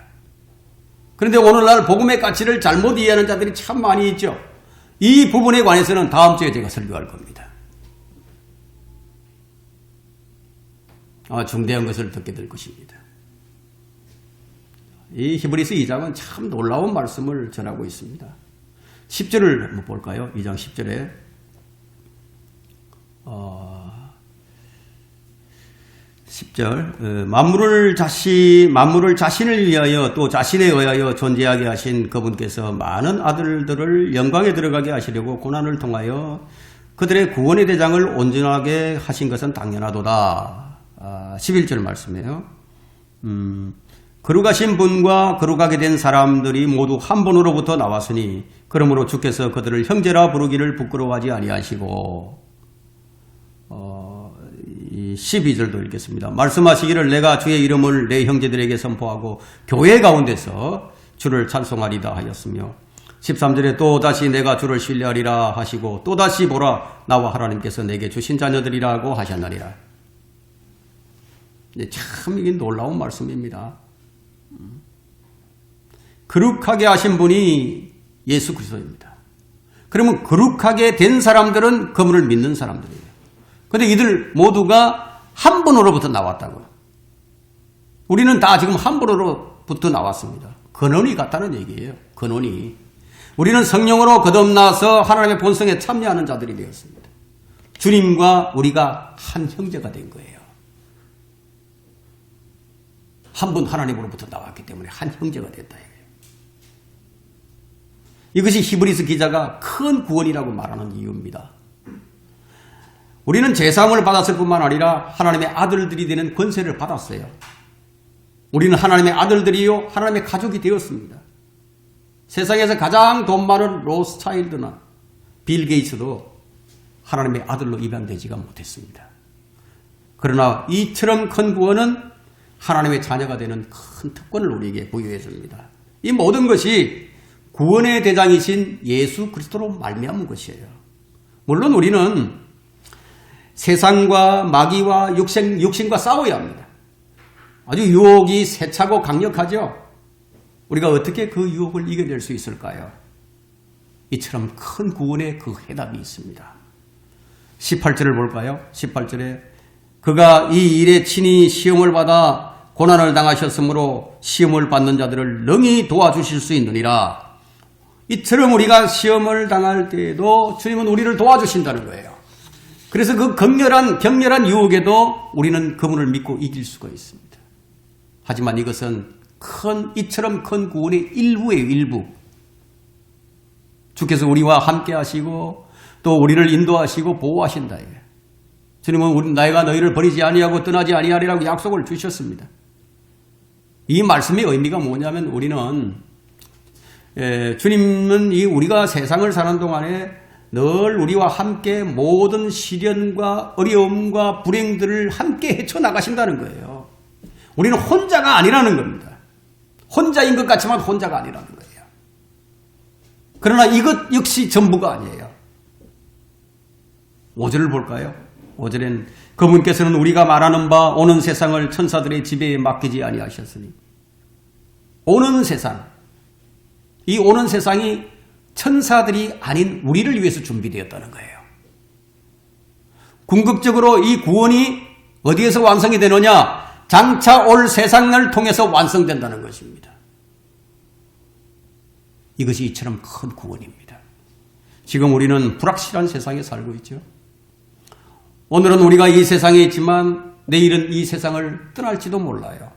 그런데 오늘날 복음의 가치를 잘못 이해하는 자들이 참 많이 있죠. 이 부분에 관해서는 다음 주에 제가 설교할 겁니다. 중대한 것을 듣게 될 것입니다. 이 히브리서 2장은 참 놀라운 말씀을 전하고 있습니다. 10절을 한번 볼까요? 2장 10절에 만물을 자신을 위하여 또 자신에 의하여 존재하게 하신 그분께서 많은 아들들을 영광에 들어가게 하시려고 고난을 통하여 그들의 구원의 대장을 온전하게 하신 것은 당연하도다. 11절 말씀이에요. 거룩하신 분과 거룩하게 된 사람들이 모두 한 분으로부터 나왔으니 그러므로 주께서 그들을 형제라 부르기를 부끄러워하지 아니하시고 12절도 읽겠습니다. 말씀하시기를 내가 주의 이름을 내 형제들에게 선포하고 교회 가운데서 주를 찬송하리다 하였으며 13절에 또다시 내가 주를 신뢰하리라 하시고 또다시 보라 나와 하나님께서 내게 주신 자녀들이라고 하셨나리라. 참 이게 놀라운 말씀입니다. 거룩하게 하신 분이 예수 그리스도입니다. 그러면 거룩하게 된 사람들은 그분을 믿는 사람들이에요. 그런데 이들 모두가 한 분으로부터 나왔다고요. 우리는 다 지금 한 분으로부터 나왔습니다. 근원이 같다는 얘기예요. 근원이. 우리는 성령으로 거듭나서 하나님의 본성에 참여하는 자들이 되었습니다. 주님과 우리가 한 형제가 된 거예요. 한 분 하나님으로부터 나왔기 때문에 한 형제가 됐다. 이것이 히브리서 기자가 큰 구원이라고 말하는 이유입니다. 우리는 제사함을 받았을 뿐만 아니라 하나님의 아들들이 되는 권세를 받았어요. 우리는 하나님의 아들들이요 하나님의 가족이 되었습니다. 세상에서 가장 돈 많은 로스차일드나 빌 게이츠도 하나님의 아들로 입양되지가 못했습니다. 그러나 이처럼 큰 구원은 하나님의 자녀가 되는 큰 특권을 우리에게 부여해 줍니다. 이 모든 것이 구원의 대장이신 예수 그리스도로 말미암은 것이에요. 물론 우리는 세상과 마귀와 육신과 싸워야 합니다. 아주 유혹이 세차고 강력하죠. 우리가 어떻게 그 유혹을 이겨낼 수 있을까요? 이처럼 큰 구원의 그 해답이 있습니다. 18절을 볼까요? 18절에 그가 이 일에 친히 시험을 받아 고난을 당하셨으므로 시험을 받는 자들을 능히 도와주실 수 있느니라. 이처럼 우리가 시험을 당할 때에도 주님은 우리를 도와주신다는 거예요. 그래서 그 격렬한 유혹에도 우리는 그분을 믿고 이길 수가 있습니다. 하지만 이것은 이처럼 큰 구원의 일부예요, 일부. 주께서 우리와 함께 하시고 또 우리를 인도하시고 보호하신다. 주님은 내가 너희를 버리지 아니하고 떠나지 아니하리라고 약속을 주셨습니다. 이 말씀의 의미가 뭐냐면 우리는 주님은 우리가 세상을 사는 동안에 늘 우리와 함께 모든 시련과 어려움과 불행들을 함께 헤쳐나가신다는 거예요. 우리는 혼자가 아니라는 겁니다. 혼자인 것 같지만 혼자가 아니라는 거예요. 그러나 이것 역시 전부가 아니에요. 5절을 볼까요? 5절엔 그분께서는 우리가 말하는 바 오는 세상을 천사들의 지배에 맡기지 아니하셨으니, 오는 세상, 이 오는 세상이 천사들이 아닌 우리를 위해서 준비되었다는 거예요. 궁극적으로 이 구원이 어디에서 완성이 되느냐? 장차 올 세상을 통해서 완성된다는 것입니다. 이것이 이처럼 큰 구원입니다. 지금 우리는 불확실한 세상에 살고 있죠. 오늘은 우리가 이 세상에 있지만 내일은 이 세상을 떠날지도 몰라요.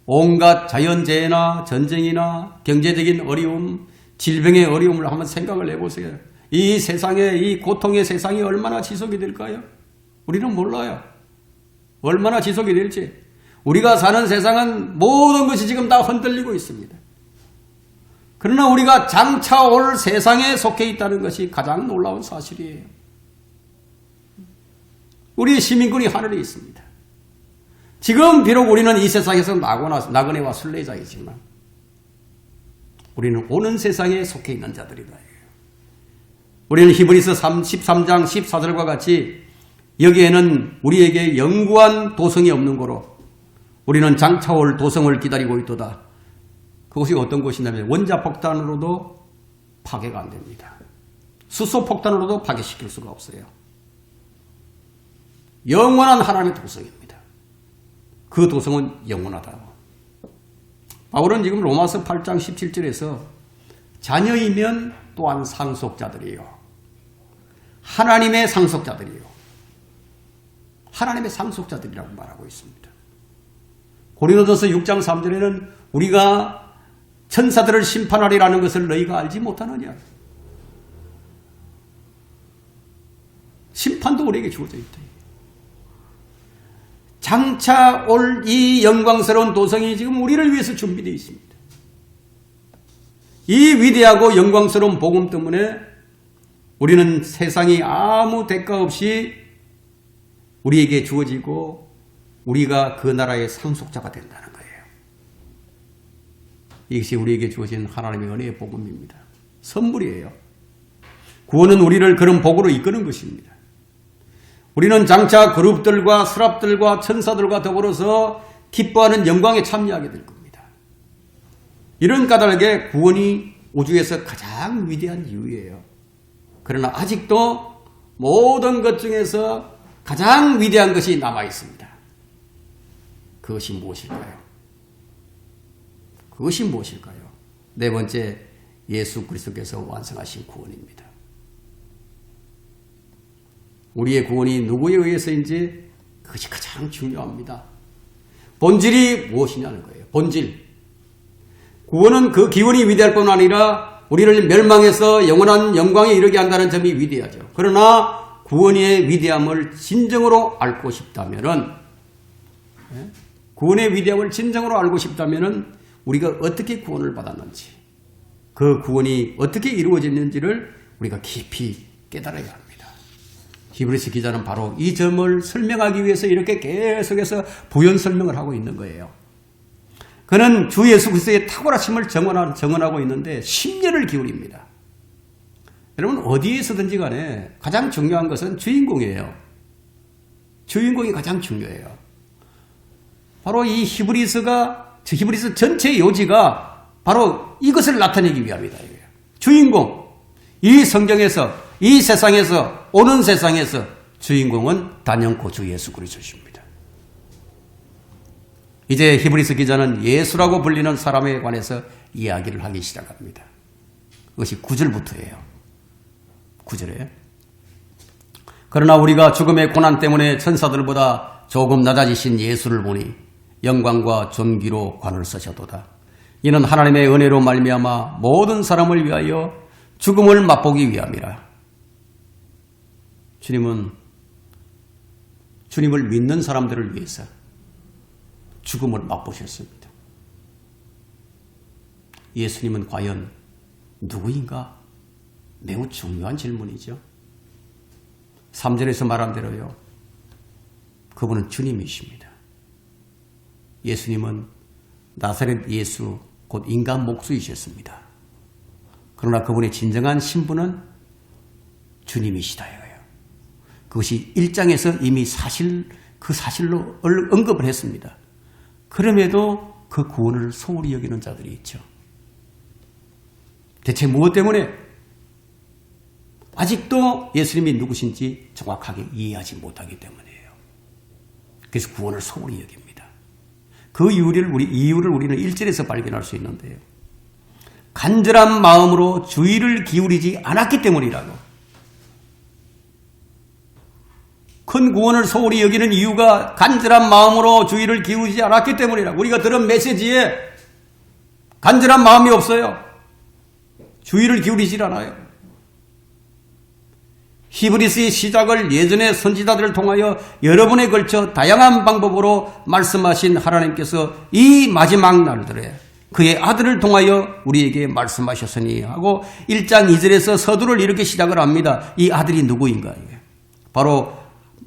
온갖 자연재해나 전쟁이나 경제적인 어려움, 질병의 어려움을 한번 생각을 해보세요. 이 세상에, 이 고통의 세상이 얼마나 지속이 될까요? 우리는 몰라요. 얼마나 지속이 될지. 우리가 사는 세상은 모든 것이 지금 다 흔들리고 있습니다. 그러나 우리가 장차 올 세상에 속해 있다는 것이 가장 놀라운 사실이에요. 우리의 시민권이 하늘에 있습니다. 지금 비록 우리는 이 세상에서 나그네와 순례자이지만 우리는 오는 세상에 속해 있는 자들이다. 우리는 히브리서 13장 14절과 같이 여기에는 우리에게 영구한 도성이 없는 거로 우리는 장차 올 도성을 기다리고 있도다. 그것이 어떤 것이냐면 원자폭탄으로도 파괴가 안 됩니다. 수소폭탄으로도 파괴시킬 수가 없어요. 영원한 하나님의 도성입니다. 그 도성은 영원하다. 바울은 지금 로마서 8장 17절에서 자녀이면 또한 상속자들이요. 하나님의 상속자들이요. 하나님의 상속자들이라고 말하고 있습니다. 고린도전서 6장 3절에는 우리가 천사들을 심판하리라는 것을 너희가 알지 못하느냐. 심판도 우리에게 주어져 있다. 장차 올 이 영광스러운 도성이 지금 우리를 위해서 준비되어 있습니다. 이 위대하고 영광스러운 복음 때문에 우리는 세상이 아무 대가 없이 우리에게 주어지고 우리가 그 나라의 상속자가 된다는 거예요. 이것이 우리에게 주어진 하나님의 은혜의 복음입니다. 선물이에요. 구원은 우리를 그런 복으로 이끄는 것입니다. 우리는 장차 그룹들과 스랍들과 천사들과 더불어서 기뻐하는 영광에 참여하게 될 겁니다. 이런 까닭에 구원이 우주에서 가장 위대한 이유예요. 그러나 아직도 모든 것 중에서 가장 위대한 것이 남아 있습니다. 그것이 무엇일까요? 그것이 무엇일까요? 네 번째, 예수 그리스도께서 완성하신 구원입니다. 우리의 구원이 누구에 의해서인지 그것이 가장 중요합니다. 본질이 무엇이냐는 거예요. 본질. 구원은 그 기원이 위대할 뿐 아니라 우리를 멸망해서 영원한 영광에 이르게 한다는 점이 위대하죠. 그러나 구원의 위대함을 진정으로 알고 싶다면은, 구원의 위대함을 진정으로 알고 싶다면은 우리가 어떻게 구원을 받았는지, 그 구원이 어떻게 이루어졌는지를 우리가 깊이 깨달아야 합니다. 히브리서 기자는 바로 이 점을 설명하기 위해서 이렇게 계속해서 부연 설명을 하고 있는 거예요. 그는 주 예수 그리스도의 탁월하심을 정언하고 있는데 심려를 기울입니다. 여러분, 어디에서든지 간에 가장 중요한 것은 주인공이에요. 주인공이 가장 중요해요. 바로 이 히브리서 전체의 요지가 바로 이것을 나타내기 위함이다. 주인공, 이 성경에서, 이 세상에서, 오는 세상에서 주인공은 단연코 주 예수 그리스도십니다. 이제 히브리서 기자는 예수라고 불리는 사람에 관해서 이야기를 하기 시작합니다. 그것이 9절부터예요. 9절에. 그러나 우리가 죽음의 고난 때문에 천사들보다 조금 낮아지신 예수를 보니 영광과 존귀로 관을 쓰셨도다. 이는 하나님의 은혜로 말미암아 모든 사람을 위하여 죽음을 맛보기 위함이라. 주님은 주님을 믿는 사람들을 위해서 죽음을 맛보셨습니다. 예수님은 과연 누구인가? 매우 중요한 질문이죠. 3절에서 말한 대로요. 그분은 주님이십니다. 예수님은 나사렛 예수 곧 인간 목수이셨습니다. 그러나 그분의 진정한 신분은 주님이시다예요. 그것이 1장에서 이미 그 사실로 언급을 했습니다. 그럼에도 그 구원을 소홀히 여기는 자들이 있죠. 대체 무엇 때문에? 아직도 예수님이 누구신지 정확하게 이해하지 못하기 때문이에요. 그래서 구원을 소홀히 여깁니다. 그 이유를 우리는 1절에서 발견할 수 있는데요. 간절한 마음으로 주의를 기울이지 않았기 때문이라고. 큰 구원을 소홀히 여기는 이유가 간절한 마음으로 주의를 기울이지 않았기 때문이라고. 우리가 들은 메시지에 간절한 마음이 없어요. 주의를 기울이질 않아요. 히브리서의 시작을 예전의 선지자들을 통하여 여러 번에 걸쳐 다양한 방법으로 말씀하신 하나님께서 이 마지막 날들에 그의 아들을 통하여 우리에게 말씀하셨으니 하고 1장 2절에서 서두를 이렇게 시작을 합니다. 이 아들이 누구인가? 바로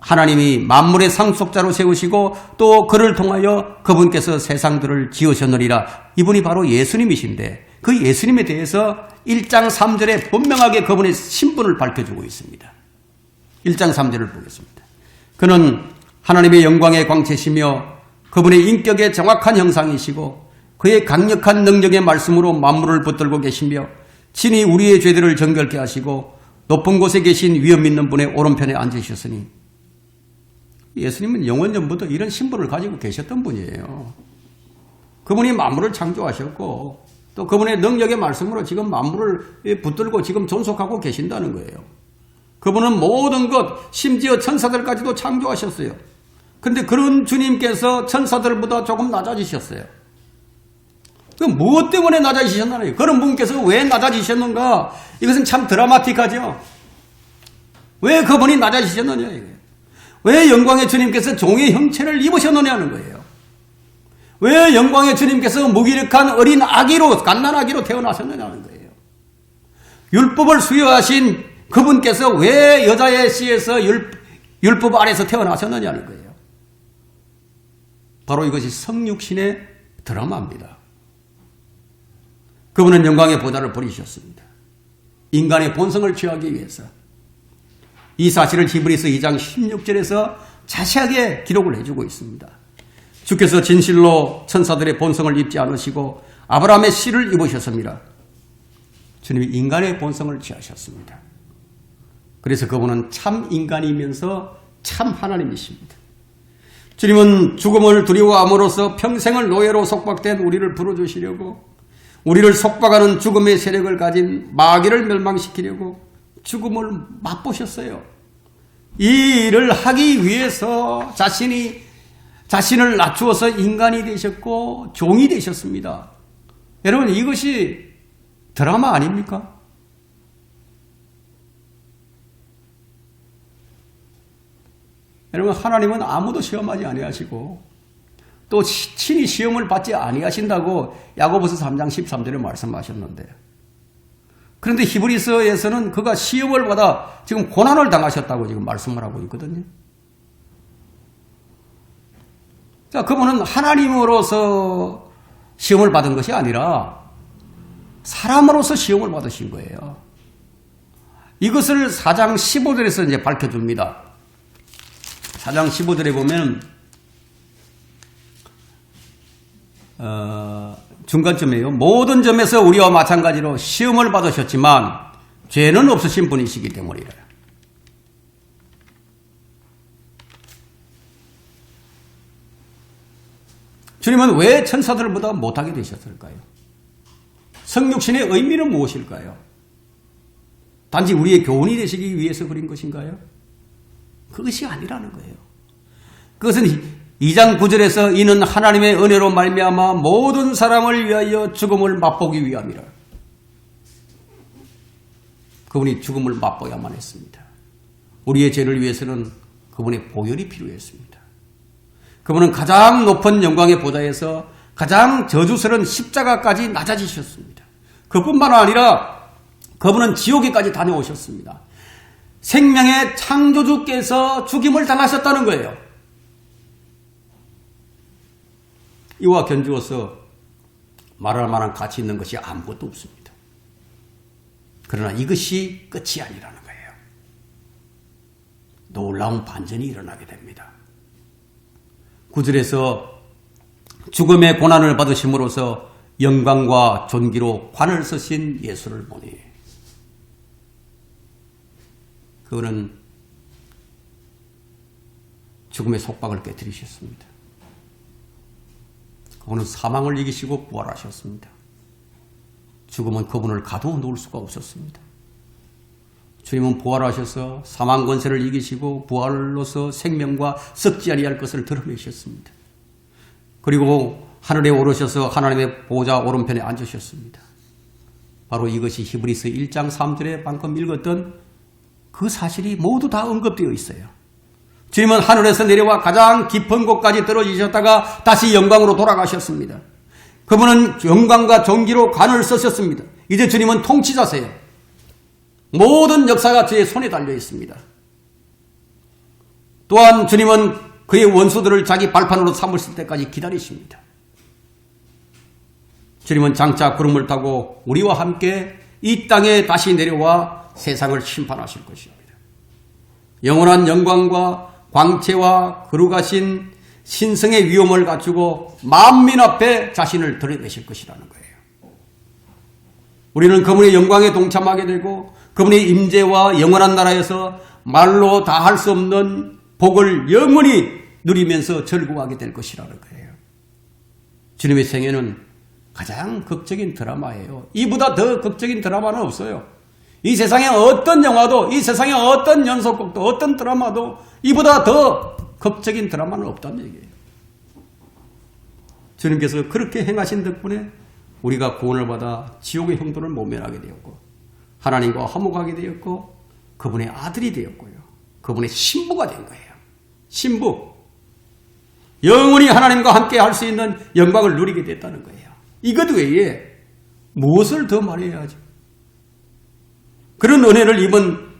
하나님이 만물의 상속자로 세우시고 또 그를 통하여 그분께서 세상들을 지으셨느니라. 이분이 바로 예수님이신데 그 예수님에 대해서 1장 3절에 분명하게 그분의 신분을 밝혀주고 있습니다. 1장 3절을 보겠습니다. 그는 하나님의 영광의 광채시며 그분의 인격의 정확한 형상이시고 그의 강력한 능력의 말씀으로 만물을 붙들고 계시며 친히 우리의 죄들을 정결케 하시고 높은 곳에 계신 위엄 있는 분의 오른편에 앉으셨으니 예수님은 영원 전부터 이런 신분을 가지고 계셨던 분이에요. 그분이 만물을 창조하셨고 또 그분의 능력의 말씀으로 지금 만물을 붙들고 지금 존속하고 계신다는 거예요. 그분은 모든 것, 심지어 천사들까지도 창조하셨어요. 그런데 그런 주님께서 천사들보다 조금 낮아지셨어요. 그럼 무엇 때문에 낮아지셨나요? 그런 분께서 왜 낮아지셨는가? 이것은 참 드라마틱하죠. 왜 그분이 낮아지셨느냐? 왜 영광의 주님께서 종의 형체를 입으셨느냐는 거예요. 왜 영광의 주님께서 무기력한 어린 아기로, 갓난아기로 태어나셨느냐는 거예요. 율법을 수여하신 그분께서 왜 여자의 씨에서 율법 아래서 태어나셨느냐는 거예요. 바로 이것이 성육신의 드라마입니다. 그분은 영광의 보좌를 버리셨습니다. 인간의 본성을 취하기 위해서. 이 사실을 히브리서 2장 16절에서 자세하게 기록을 해주고 있습니다. 주께서 진실로 천사들의 본성을 입지 않으시고 아브라함의 씨를 입으셨습니다. 주님이 인간의 본성을 취하셨습니다. 그래서 그분은 참 인간이면서 참 하나님이십니다. 주님은 죽음을 두려워함으로써 평생을 노예로 속박된 우리를 풀어주시려고 우리를 속박하는 죽음의 세력을 가진 마귀를 멸망시키려고 죽음을 맛보셨어요. 이 일을 하기 위해서 자신을 낮추어서 인간이 되셨고 종이 되셨습니다. 여러분 이것이 드라마 아닙니까? 여러분 하나님은 아무도 시험하지 아니하시고 또 친히 시험을 받지 아니하신다고 야고보서 3장 13절에 말씀하셨는데 그런데 히브리서에서는 그가 시험을 받아 지금 고난을 당하셨다고 지금 말씀을 하고 있거든요. 자, 그분은 하나님으로서 시험을 받은 것이 아니라 사람으로서 시험을 받으신 거예요. 이것을 4장 15절에서 이제 밝혀줍니다. 4장 15절에 보면 중간점이에요. 모든 점에서 우리와 마찬가지로 시험을 받으셨지만 죄는 없으신 분이시기 때문이래요. 주님은 왜 천사들보다 못하게 되셨을까요? 성육신의 의미는 무엇일까요? 단지 우리의 교훈이 되시기 위해서 그린 것인가요? 그것이 아니라는 거예요. 그것은 2장 9절에서 이는 하나님의 은혜로 말미암아 모든 사람을 위하여 죽음을 맛보기 위함이라. 그분이 죽음을 맛보야만 했습니다. 우리의 죄를 위해서는 그분의 보혈이 필요했습니다. 그분은 가장 높은 영광의 보좌에서 가장 저주스러운 십자가까지 낮아지셨습니다. 그뿐만 아니라 그분은 지옥에까지 다녀오셨습니다. 생명의 창조주께서 죽임을 당하셨다는 거예요. 이와 견주어서 말할 만한 가치 있는 것이 아무것도 없습니다. 그러나 이것이 끝이 아니라는 거예요. 놀라운 반전이 일어나게 됩니다. 9절에서 죽음의 고난을 받으심으로써 영광과 존귀로 관을 쓰신 예수를 보니 그는 죽음의 속박을 깨뜨리셨습니다. 그분은 사망을 이기시고 부활하셨습니다. 죽음은 그분을 가두어 놓을 수가 없었습니다. 주님은 부활하셔서 사망 권세를 이기시고 부활로서 생명과 썩지 아니할 것을 드러내셨습니다. 그리고 하늘에 오르셔서 하나님의 보좌 오른편에 앉으셨습니다. 바로 이것이 히브리서 1장 3절에 방금 읽었던 그 사실이 모두 다 언급되어 있어요. 주님은 하늘에서 내려와 가장 깊은 곳까지 떨어지셨다가 다시 영광으로 돌아가셨습니다. 그분은 영광과 존귀로 관을 쓰셨습니다. 이제 주님은 통치자세요. 모든 역사가 주의 손에 달려 있습니다. 또한 주님은 그의 원수들을 자기 발판으로 삼으실 때까지 기다리십니다. 주님은 장차 구름을 타고 우리와 함께 이 땅에 다시 내려와 세상을 심판하실 것입니다. 영원한 영광과 광채와 거룩하신 신성의 위엄을 갖추고 만민 앞에 자신을 드러내실 것이라는 거예요. 우리는 그분의 영광에 동참하게 되고 그분의 임재와 영원한 나라에서 말로 다 할 수 없는 복을 영원히 누리면서 즐거워하게 될 것이라는 거예요. 주님의 생애는 가장 극적인 드라마예요. 이보다 더 극적인 드라마는 없어요. 이 세상에 어떤 영화도, 이 세상에 어떤 연속곡도, 어떤 드라마도 이보다 더 극적인 드라마는 없다는 얘기예요. 주님께서 그렇게 행하신 덕분에 우리가 구원을 받아 지옥의 형도를 모면하게 되었고 하나님과 화목하게 되었고 그분의 아들이 되었고요. 그분의 신부가 된 거예요. 신부. 영원히 하나님과 함께 할 수 있는 영광을 누리게 됐다는 거예요. 이것 외에 무엇을 더 말해야 하죠? 그런 은혜를 입은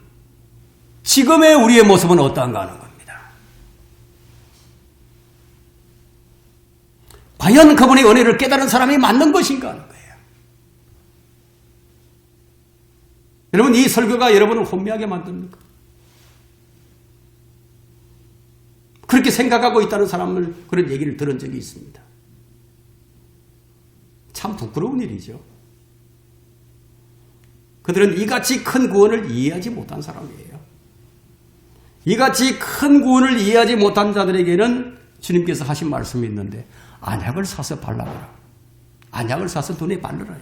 지금의 우리의 모습은 어떠한가 하는 겁니다. 과연 그분의 은혜를 깨달은 사람이 맞는 것인가 하는 거예요. 여러분, 이 설교가 여러분을 혼미하게 만듭니까? 그렇게 생각하고 있다는 사람을 그런 얘기를 들은 적이 있습니다. 참 부끄러운 일이죠. 그들은 이같이 큰 구원을 이해하지 못한 사람이에요. 이같이 큰 구원을 이해하지 못한 자들에게는 주님께서 하신 말씀이 있는데 안약을 사서 발라보라. 안약을 사서 눈에 바르라.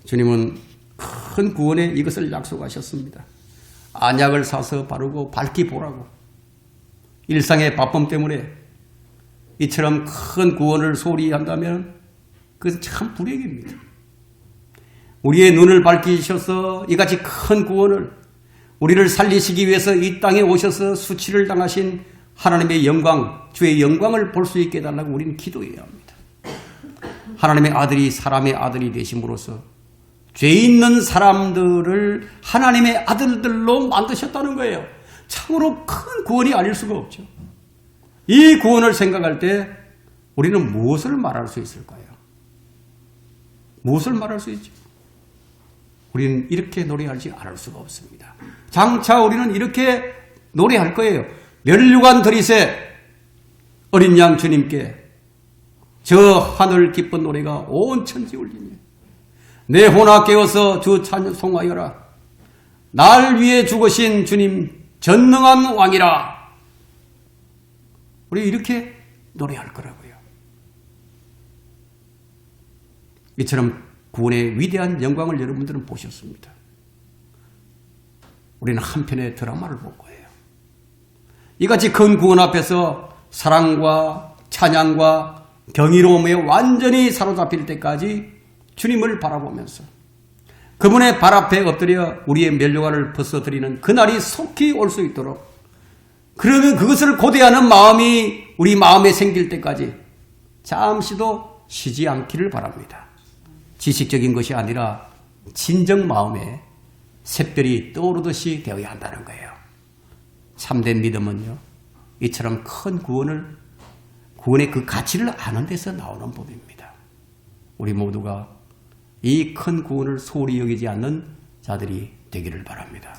주님은 큰 구원에 이것을 약속하셨습니다. 안약을 사서 바르고 밝히 보라고. 일상의 바쁨 때문에 이처럼 큰 구원을 소홀히 한다면 그것은 참 불행입니다. 우리의 눈을 밝히셔서 이같이 큰 구원을 우리를 살리시기 위해서 이 땅에 오셔서 수치를 당하신 하나님의 영광, 주의 영광을 볼 수 있게 해달라고 우리는 기도해야 합니다. 하나님의 아들이 사람의 아들이 되심으로써 죄 있는 사람들을 하나님의 아들들로 만드셨다는 거예요. 참으로 큰 구원이 아닐 수가 없죠. 이 구원을 생각할 때 우리는 무엇을 말할 수 있을까요? 무엇을 말할 수 있죠? 우리는 이렇게 노래하지 않을 수가 없습니다. 장차 우리는 이렇게 노래할 거예요. 멸류관 들이세 어린 양 주님께 저 하늘 기쁜 노래가 온 천지 울리며 내 혼아 깨어서 주 찬송하여라. 날 위해 죽으신 주님 전능한 왕이라. 우리 이렇게 노래할 거라고요. 이처럼 구원의 위대한 영광을 여러분들은 보셨습니다. 우리는 한편의 드라마를 볼 거예요. 이같이 큰 구원 앞에서 사랑과 찬양과 경이로움에 완전히 사로잡힐 때까지 주님을 바라보면서 그분의 발 앞에 엎드려 우리의 면류관을 벗어드리는 그날이 속히 올 수 있도록, 그러면 그것을 고대하는 마음이 우리 마음에 생길 때까지 잠시도 쉬지 않기를 바랍니다. 지식적인 것이 아니라 진정 마음에 샛별이 떠오르듯이 되어야 한다는 거예요. 참된 믿음은요, 이처럼 큰 구원의 그 가치를 아는 데서 나오는 법입니다. 우리 모두가 이 큰 구원을 소홀히 여기지 않는 자들이 되기를 바랍니다.